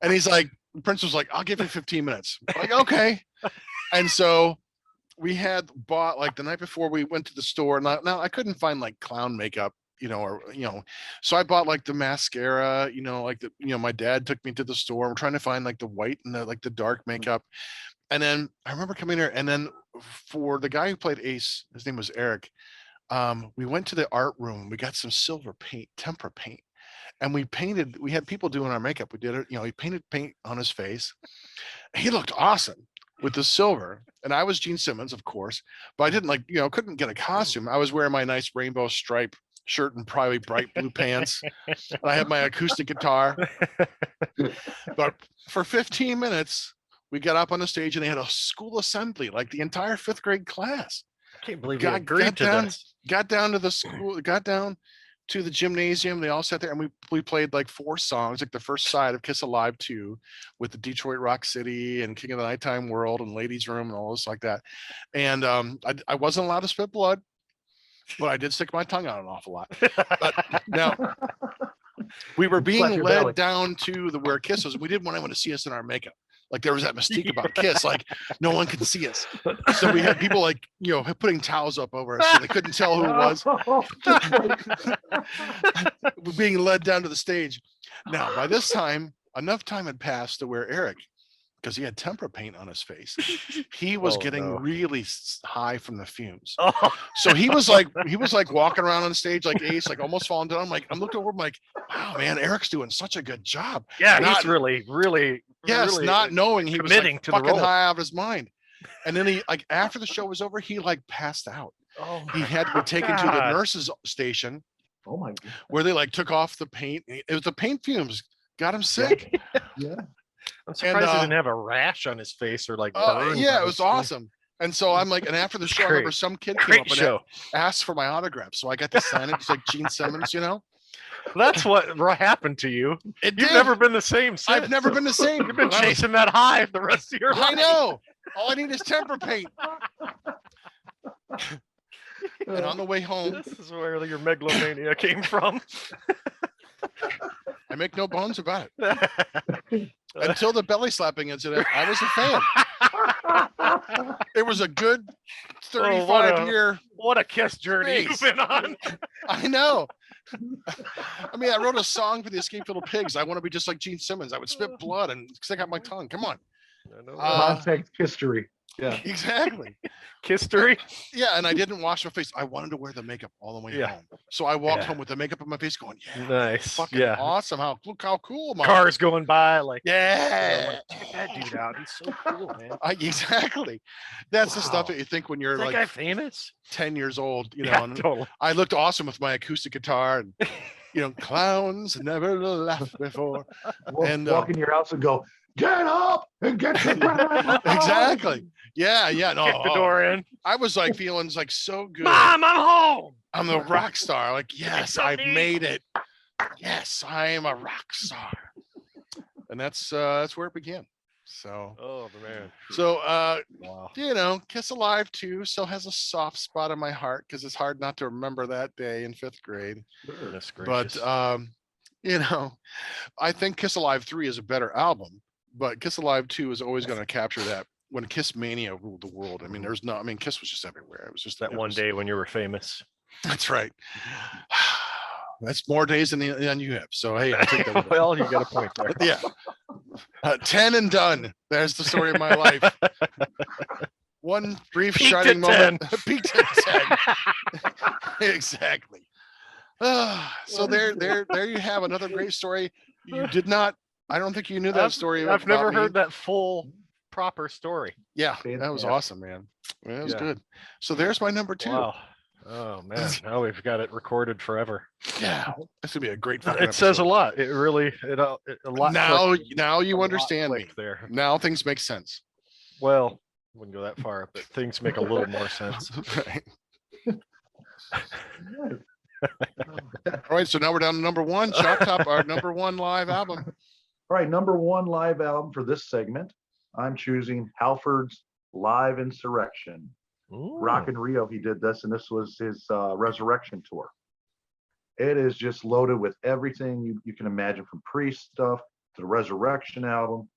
And he's like, the principal's like, I'll give you 15 minutes. I'm like, okay. And so we had bought, like the night before we went to the store. Now I couldn't find like clown makeup, so I bought like the mascara, my dad took me to the store. We're trying to find like the white and the dark makeup. And then I remember coming here, and then for the guy who played Ace, his name was Eric. We went to the art room. We got some silver paint, tempera paint, and we had people doing our makeup. We did it, he painted paint on his face. He looked awesome with the silver. And I was Gene Simmons, of course, but I didn't couldn't get a costume. I was wearing my nice rainbow stripe shirt and probably bright blue pants. And I had my acoustic guitar. But for 15 minutes, we got up on the stage and they had a school assembly, like the entire 5th grade class. I can't believe you agreed to this. Got down to the school, got down to the gymnasium. They all sat there and we played like 4 songs, like the first side of Kiss Alive 2 with the Detroit Rock City and King of the Nighttime World and Ladies Room and all this like that. And I wasn't allowed to spit blood, but I did stick my tongue out an awful lot. But now we were being led down to where Kiss was. We didn't want anyone to see us in our makeup. Like there was that mystique about Kiss, like no one can see us. So we had people like, putting towels up over us so they couldn't tell who it was. We're being led down to the stage. Now, by this time, enough time had passed to where Eric, because he had tempera paint on his face, he was Oh, getting no. really high from the fumes. Oh, So he was like walking around on stage like Ace, like almost falling down. I'm looking over, I'm like, wow, man, Eric's doing such a good job. yeah, Not- he's really, Yes, really not knowing he was committing like to the fucking role. high out of his mind. And then he, like, after the show was over, he like passed out. Oh, He had to be taken to the God. nurse's station Oh my God. where they like took off the paint. It was the paint fumes got him sick. Yeah. I'm surprised he uh, didn't have a rash on his face or like burns Yeah, on it his was skin. awesome. And so I'm like, and after the show, I Great. remember some kid came Great up and show. asked for my autograph. So I got to sign it, just like Gene Simmons, That's what happened to you. It You've did. never been the same since. I've never been the same. You've been I was- chasing that high the rest of your life. I know. All I need is tempera paint. And on the way home, This is where your megalomania came from. I make no bones about it. Until the belly slapping incident, I was a fan. It was a good 35-year. What a Kiss journey Space. you've been on. I know. I mean, I wrote a song for the Escape Little Pigs. I want to be just like Gene Simmons. I would spit blood and stick out my tongue. Come on. I know Montag history. Yeah. Exactly. Kistery. Yeah, and I didn't wash my face. I wanted to wear the makeup all the way Yeah. home. So I walked Yeah. home with the makeup on my face going, yeah, Nice. fucking Yeah. awesome. Look how cool, Mom. Cars going by like, Yeah. check that dude out. He's so cool, man. Exactly. That's the stuff Wow. that you think when you're Is that like guy famous? 10 years old, Yeah, and totally. I looked awesome with my acoustic guitar and, clowns never laughed before. And, Walk in your house and go, get up and get your bread. Exactly. Yeah. No, Kick the door in. I was like feeling like so good. Mom, I'm home. I'm the rock star. Like, yes, I've something to made it. Yes, I am a rock star. And that's where it began. So, Oh man. wow. Kiss Alive 2 still has a soft spot in my heart because it's hard not to remember that day in 5th grade. Goodness But gracious. I think Kiss Alive 3 is a better album, but Kiss Alive 2 is always going to capture that when Kiss Mania ruled the world. I mean, Kiss was just everywhere. It was just that one day when you were famous. That's right. That's more days than you have. So hey, I'll take that. Well, you got a point there. Yeah. 10 and done. There's the story of my life. One brief Peaked shining at 10. moment. Peaked at 10. Exactly. So there you have another great story. You did not. I don't think you knew that story. I've never about me. heard that full proper story. Yeah, that was Fantastic. awesome, man. That was Yeah. good. So there's my number 2. Wow. Oh man. Now we've got it recorded forever. Yeah, this would be a great. fucking It says a episode. lot. It really a lot. Now you a lot understand me. clicked there. Now things make sense. Well, I wouldn't go that far, but things make a little more sense. Right. All right, so now we're down to number 1. Shock Top, our number 1 live album. All right, number 1 live album for this segment. I'm choosing Halford's Live Insurrection. Rock in Rio, he did this, and this was his Resurrection tour. It is just loaded with everything you can imagine, from Priest stuff to the Resurrection album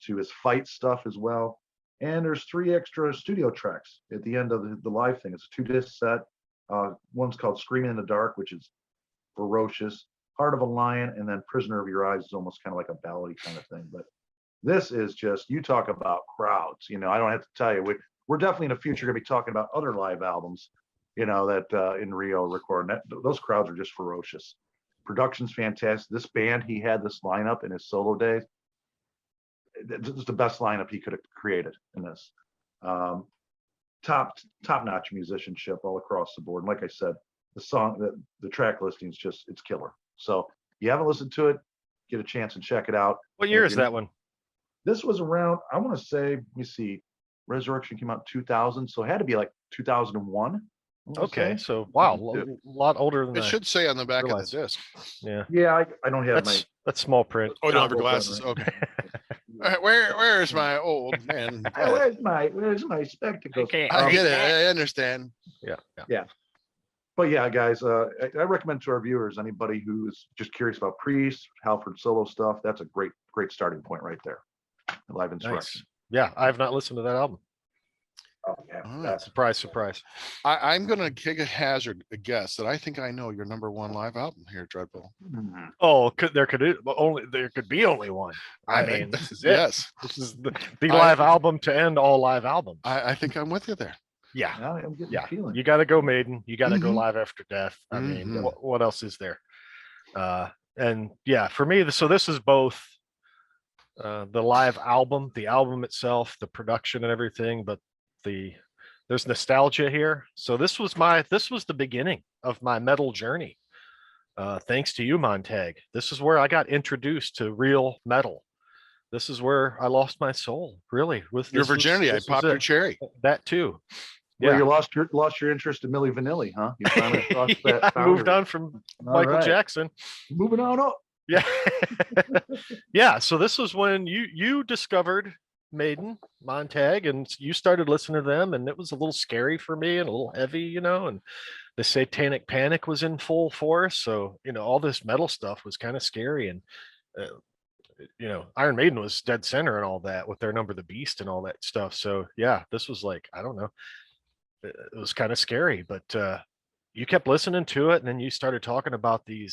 to his fight stuff as well. And there's 3 extra studio tracks at the end of the live thing. It's a 2-disc set. One's called Screaming in the Dark, which is ferocious. Heart of a Lion, and then Prisoner of Your Eyes is almost kind of like a ballady kind of thing. But this is just, you talk about crowds. I don't have to tell you. We're definitely in the future going to be talking about other live albums, that in Rio recording. Those crowds are just ferocious. Production's fantastic. This band, he had this lineup in his solo days. It's the best lineup he could have created in this. Top-notch musicianship all across the board. And like I said, the track listing is just, it's killer. So you haven't listened to it, get a chance and check it out. What year is that one? This was around, I want to say, let me see, Resurrection came out in 2000, so it had to be like 2001. I wanna Okay, say. so wow, a lot older than It that. should say on the back of realize. the disc. Yeah, Yeah, I don't have that's small print. Oh, you don't have your Double glasses. button, Okay. All right, where's my old man? where's my spectacles? Okay, I get it. I understand. Yeah. But yeah, guys, I recommend to our viewers, anybody who's just curious about Priest, Halford solo stuff, that's a great starting point right there. Live Nice. Insurrection. Yeah, I have not listened to that album. Oh, yeah, All right. that's Surprise, surprise. I'm gonna take a hazard a guess that I think I know your number one live album here, Dreadbull. Mhm. Oh, there could be only one. I mean, this is it. Yes, This is the I- live album to end all live albums. I think I'm with you there. Yeah, Now I'm getting yeah. the feeling. You got to go Maiden. You got to go Mhm. Live After Death. I mean, Mhm. what else is there? And yeah, for me, so this is both the live album, the album itself, the production and everything, but there's nostalgia here. So this was the beginning of my metal journey. Thanks to you, Montag. This is where I got introduced to real metal. This is where I lost my soul, really. With Your virginity, I popped your cherry. That too. Well, Yeah. you lost your interest in Milli Vanilli, huh? You finally crossed Yeah, that I moved boundary. on from All Michael right. Jackson. Moving on up. Yeah. Yeah. So this was when you discovered Maiden, Montag, and you started listening to them, and it was a little scary for me and a little heavy, and the Satanic Panic was in full force. So, all this metal stuff was kind of scary. And Iron Maiden was dead center and all that with their Number the Beast and all that stuff. So yeah, this was like, I don't know. It was kind of scary, but you kept listening to it, and then you started talking about the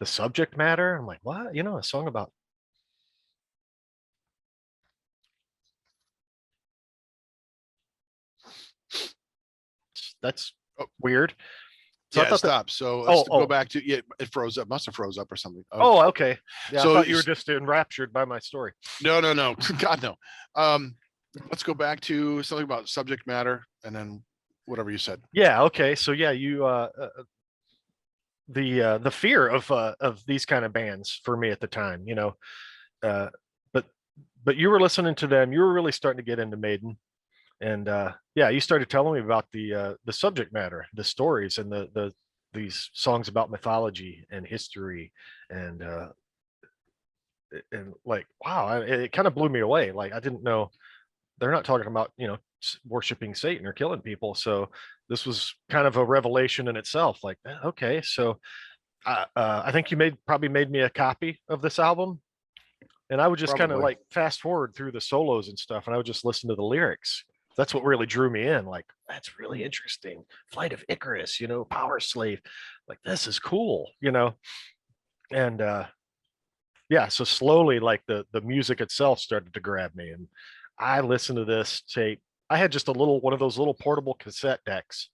subject matter. I'm like, what? A song about that's weird. So I Yeah, thought that, stop. So let's Oh, go oh. back to it froze up. Must have froze up or something. okay. Yeah, So I thought you you were s- just enraptured by my story. no, God no. Let's go back to something about subject matter and then whatever you said. Yeah. Okay. So yeah, you the fear of these kind of bands for me at the time, uh, but you were listening to them. You were really starting to get into Maiden, and yeah, you started telling me about the subject matter, the stories, and these songs about mythology and history, and like, wow, it kind of blew me away. Like, I didn't know they're not talking about worshiping Satan or killing people. So this was kind of a revelation in itself. Like, okay, so I think you probably made me a copy of this album, and I would just kind of Probably. like fast forward through the solos and stuff, and I would just listen to the lyrics. That's what really drew me in. Like, that's really interesting. Flight of Icarus, Power Slave. Like, this is cool, and yeah, so slowly, like the music itself started to grab me, and I listened to this tape. I had just one of those little portable cassette decks.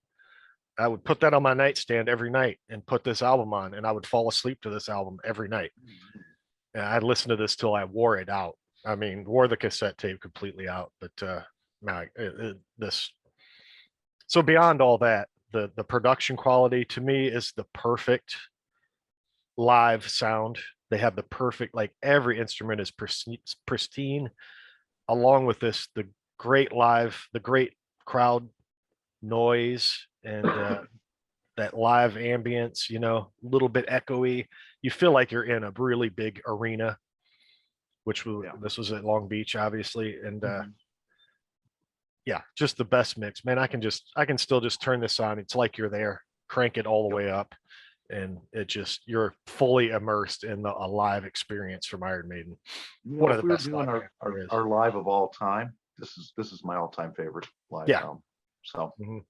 I would put that on my nightstand every night and put this album on, and I would fall asleep to this album every night. And I'd listen to this till I wore it out. I mean, wore the cassette tape completely out. But no, this. So beyond all that, the production quality to me is the perfect live sound. They have the perfect, like, every instrument is pristine, along with the the great crowd noise, and that live ambience, a little bit echoey. You feel like you're in a really big arena, this was at Long Beach, obviously. And Mhm. yeah, just the best mix, man. I can still just turn this on. It's like you're there, crank it all the way up, and you're fully immersed in a live experience from Iron Maiden. One of If the we were best doing live there is. our live of all time, this is my all-time favorite live Yeah. album. So Mhm.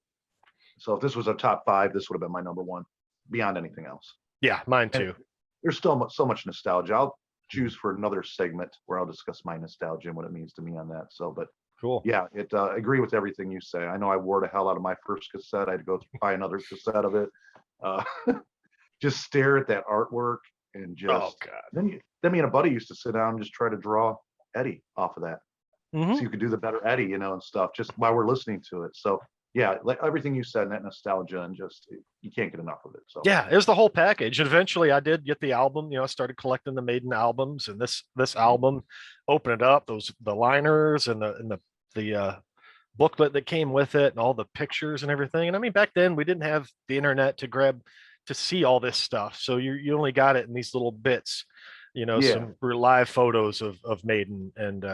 so if this was a top 5, this would have been my number 1 beyond anything else. Yeah, mine And too. there's still so much nostalgia. I'll choose for another segment where I'll discuss my nostalgia and what it means to me on that. So, but Cool. yeah, I agree with everything you say. I know I wore the hell out of my first cassette. I had to go buy another cassette of it. Uh, just stare at that artwork and Oh just God. then me and a buddy used to sit down and just try to draw Eddie off of that, Mhm. so you could do the better Eddie, and stuff, just while we're listening to it. So yeah, like everything you said, that nostalgia, and just you can't get enough of it. So Yeah, it was the whole package. And eventually I did get the album, I started collecting the Maiden albums, and this album, open it up, the liners and the booklet that came with it and all the pictures and everything. And I mean, back then we didn't have the internet to see all this stuff. So you only got it in these little bits, Yeah. some live photos of Maiden. And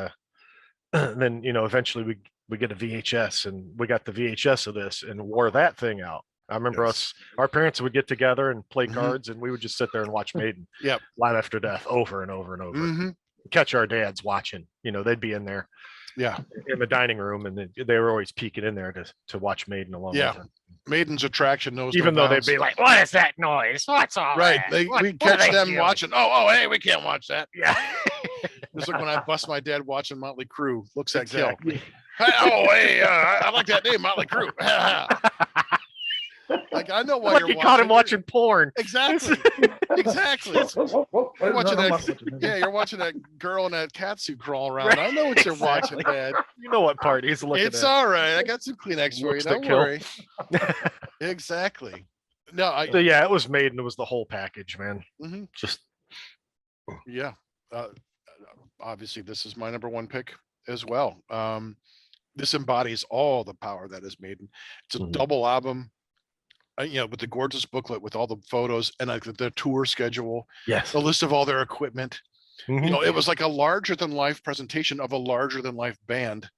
then, eventually we get a VHS, and we got the VHS of this and wore that thing out. I remember Yes. our parents would get together and play Mhm. cards, and we would just sit there and watch Maiden Yep. Live After Death over and over and over. Hmm. catch our dads watching. They'd be in there Yeah. in the dining room, and they were always peeking in there to watch Maiden along Yeah. with her. Maiden's attraction knows Even no though they'd bounds. be like, "What is that noise? What's all Right. that? We What catch are they them doing?" watching. Oh, hey, we can't watch that. Yeah. It's like when I bust my dad watching Motley Crue. Looks at kill. Exactly. Hey, oh, hey, I like that name, Motley Crue. Like I know why Like you're you caught him watching. watching porn. Exactly. Exactly. You're watching that. Yeah, you're watching that girl in that catsuit crawl around. Right, I know what you're watching, exactly. Dad. You know what part he's looking It's at. all right. I got some Kleenex for you. Looks to Don't kill. worry. Exactly. No, So yeah, it was Maiden. It was the whole package, man. Mhm. Just Yeah. Obviously, this is my number one pick as well. This embodies all the power that is Maiden. It's a Mhm. double album, with the gorgeous booklet with all the photos and like the tour schedule, yes. the list of all their equipment. Mhm. It was like a larger than life presentation of a larger than life band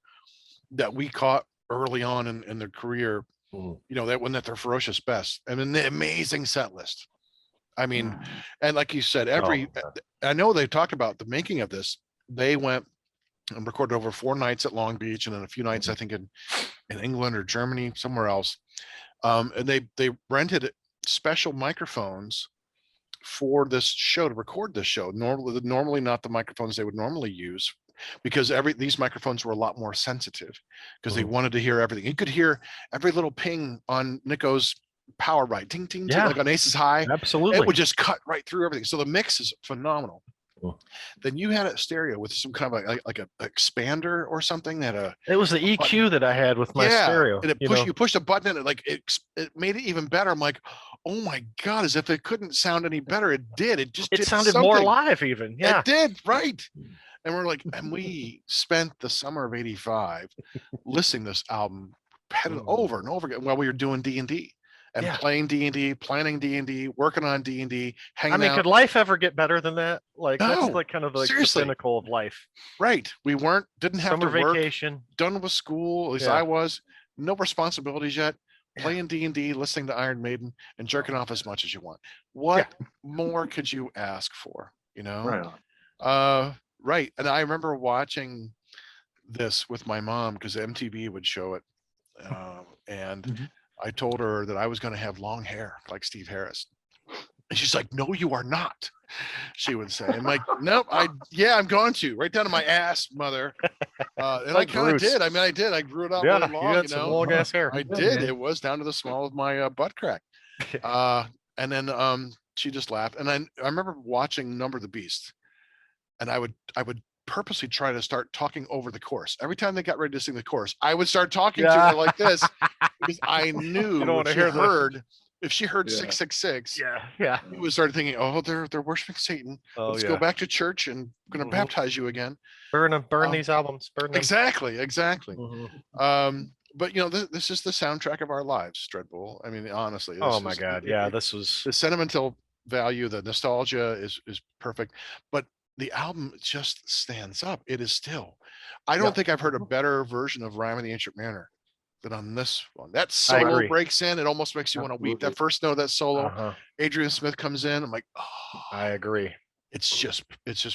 that we caught early on in their career. Mhm. That when at their ferocious best, and then the amazing set list. I mean, and like you said, I know they talked about the making of this. They went and recorded over 4 nights at Long Beach, and then a few nights, I think, in England or Germany, somewhere else. And they rented special microphones for this show to record this show. Normally not the microphones they would normally use, because these microphones were a lot more sensitive because they wanted to hear everything. You could hear every little ping on Nico's power right, ting ting ting, Yeah. like on Aces High. Absolutely. It would just cut right through everything. So the mix is phenomenal. Cool. Then you had a stereo with some kind of like a expander or something that It was the EQ that I had with my stereo. and you pushed a button and it made it even better. I'm like, oh my god, as if it couldn't sound any better. It did. It just It did sounded more something. live even. Yeah. It did, right. And we're like, and we spent the summer of '85 listening to this album over and over again while we were doing D&D and Yeah. playing D&D, planning D&D, working on D&D, hanging out. Could life ever get better than that? Like that's No, like kind of like the seriously. pinnacle of life. Right. We didn't have Summer to work, vacation. done with school, at least Yeah. I was, no responsibilities yet, Yeah. playing D&D, listening to Iron Maiden, and jerking off as much as you want. What more could you ask for, Right on. Right. And I remember watching this with my mom because MTV would show it. And Mhm. I told her that I was going to have long hair like Steve Harris. And she's like, no, you are not. She would say, I'm like, nope, I'm going to, right down to my ass, mother. And Like I kind of Bruce. did. I did. I grew it out Yeah, really long, you had some long ass hair. I Yeah, did. man. It was down to the small of my butt crack. And then she just laughed. And I remember watching Number the Beast. And I would purposely try to start talking over the chorus. Every time they got ready to sing the chorus, I would start talking to her like this because I knew don't wanna hear if she heard Yeah. 666, Yeah. you would start thinking, oh, they're worshiping Satan. Oh Let's yeah. go back to church and I'm going to Mhm. baptize you again. Burn them. Burn Um, these albums. Burn them. Exactly. Mhm. But this is the soundtrack of our lives, Dreadbull. I mean, honestly. Oh my god. Yeah. This was. The sentimental value, the nostalgia is perfect, but the album just stands up. It is still. I don't Yeah. think I've heard a better version of Rhyme of the Ancient Mariner than on this one. That I solo agree. breaks in. It almost makes you want to weep. Absolutely. That first note, that solo, Uh-huh. Adrian Smith comes in. I'm like, oh, I agree. it's just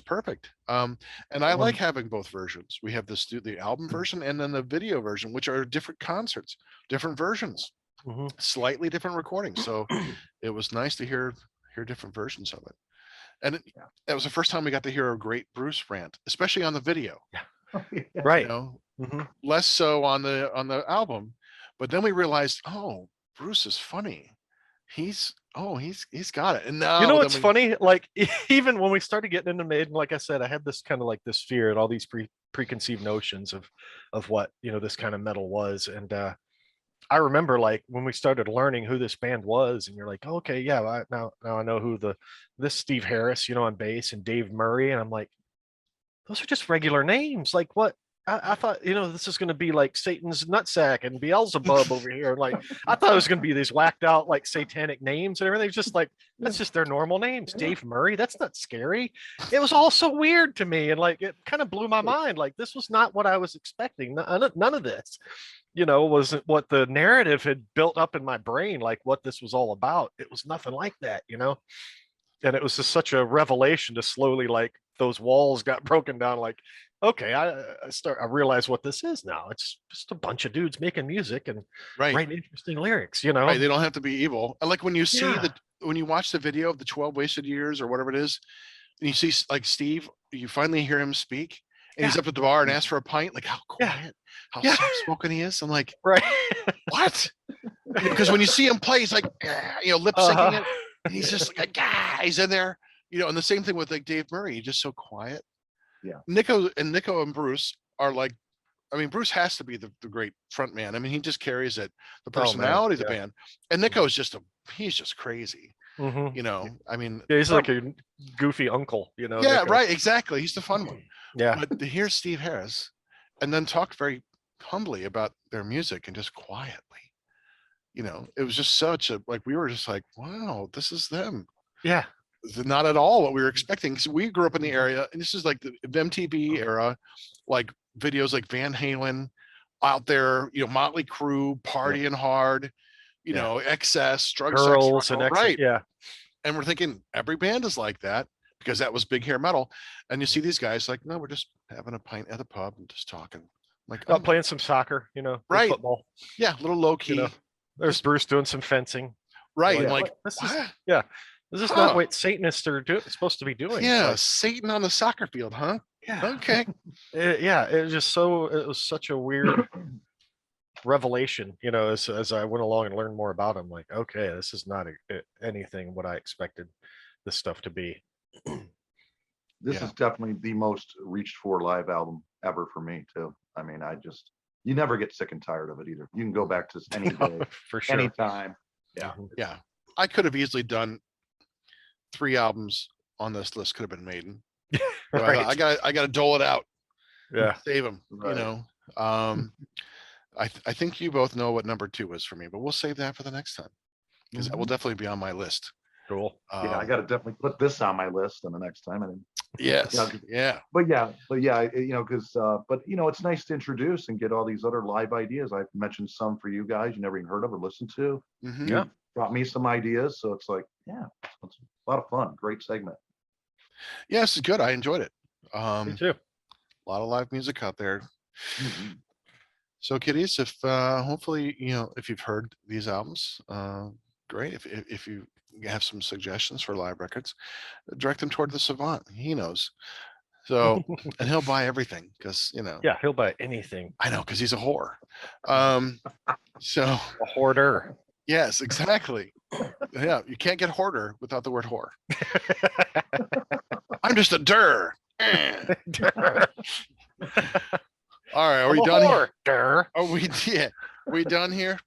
perfect. And I like having both versions. We have the album version and then the video version, which are different concerts, different versions, Mhm. slightly different recordings. So it was nice to hear different versions of it. And it was the first time we got to hear a great Bruce rant, especially on the video. Right. Mhm. Less so on the album. But then we realized, oh, Bruce is funny. He's got it. And now You know what's funny? Like even when we started getting into Maiden, like I said, I had this kind of like this fear and all these preconceived notions of what this kind of metal was. And I remember like when we started learning who this band was, and you're like, oh, okay, yeah, now I know who this Steve Harris, on bass, and Dave Murray, and I'm like, those are just regular names. Like what? I thought, this is going to be like Satan's nutsack and Beelzebub over here. Like, I thought it was going to be these whacked out, like satanic names and everything. It's just like, that's just their normal names. Dave Murray, that's not scary. It was all so weird to me. And like, it kind of blew my mind. Like, this was not what I was expecting. None of this, wasn't what the narrative had built up in my brain, like what this was all about. It was nothing like that, and it was just such a revelation to slowly like those walls got broken down, like, okay, I realize what this is now. It's just a bunch of dudes making music and Right. writing interesting lyrics, you know? Right. They don't have to be evil. And like when you see Yeah. when you watch the video of the 12 wasted years or whatever it is, and you see like Steve, you finally hear him speak and he's Yeah. up at the bar and asks for a pint, like how Yeah. quiet, how Yeah. soft spoken he is. I'm like, Right. what? Because when you see him play, he's like, lip syncing Uh-huh. it. And he's just like, he's in there, and the same thing with like Dave Murray. He's just so quiet. Yeah. Nico and Bruce are like, I mean, Bruce has to be the great front man. I mean, he just carries it, the Oh, man. personality of the Yeah. band. And Nico is he's just crazy. Mhm. I mean, Yeah, he's like a goofy uncle, yeah, Nico. right, exactly. He's the fun one. Yeah. But to hear Steve Harris and then talk very humbly about their music and just quietly, it was just such a, like, we were just like, wow, this is them. Yeah. Not at all what we were expecting. So we grew up in the area, and this is like the MTV era, like videos like Van Halen out there, Motley Crue partying hard, excess, drug, sex, Girls rock and and roll. Right. Yeah. And we're thinking every band is like that because that was big hair metal. And you see these guys like, no, we're just having a pint at the pub and just talking. Like, Not playing some soccer, right. Football. Yeah, a little low key. There's Bruce doing some fencing. Right. Yeah. Like, this what? is this is not what Satanists are supposed to be doing. Yeah, Like, Satan on the soccer field, huh? yeah. Okay. It was such a weird revelation, as I went along and learned more about him. Like, okay, this is not anything what I expected this stuff to be. This is definitely the most reached for live album ever for me too. I mean, you never get sick and tired of it either. You can go back to any day, For sure. anytime. Yeah. Yeah. I could have easily done 3 albums on this list. Could have been Maiden. Right. I got to dole it out. Yeah. Save them. Right. I think you both know what number 2 is for me, but we'll save that for the next time because that will definitely be on my list. Cool. Yeah, I got to definitely put this on my list, and the next time. And yes, yeah. But because it's nice to introduce and get all these other live ideas. I've mentioned some for you guys you never even heard of or listened to. Mhm. Yeah. Brought me some ideas, so it's like, it's a lot of fun. Great segment. Yeah, this is good. I enjoyed it. Me too. A lot of live music out there. Mhm. So, kiddies, if hopefully if you've heard these albums, great. If you have some suggestions for live records, direct them toward the Savant. He knows. So, and he'll buy everything because Yeah, he'll buy anything. I know because he's a whore. So A hoarder. yes, exactly. Yeah, you can't get hoarder without the word whore. I'm just a dir. All right, are we done here? Hoarder. Are we done here?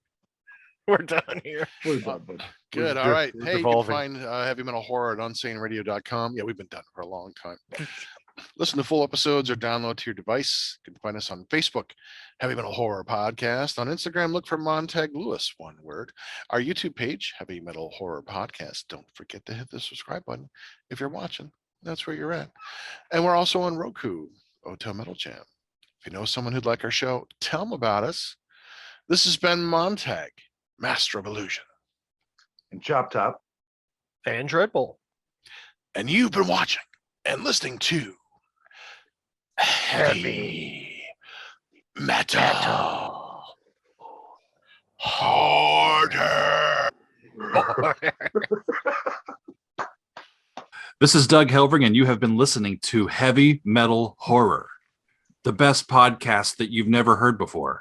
We're done here. We're done, but Good. we're All right. we're Hey, you can devolving. find Heavy Metal Horror at unsaneradio.com. Yeah, we've been done for a long time. Listen to full episodes or download to your device. You can find us on Facebook, Heavy Metal Horror Podcast. On Instagram, look for Montag Lewis, one word. Our YouTube page, Heavy Metal Horror Podcast. Don't forget to hit the subscribe button if you're watching. That's where you're at. And we're also on Roku, Hotel Metal Jam. If you know someone who'd like our show, tell them about us. This has been Montag, Master of Illusion. And Chop Top. And Dreadbull. And you've been watching and listening to Heavy Metal Harder. This is Doug Helvering, and you have been listening to Heavy Metal Horror, the best podcast that you've never heard before.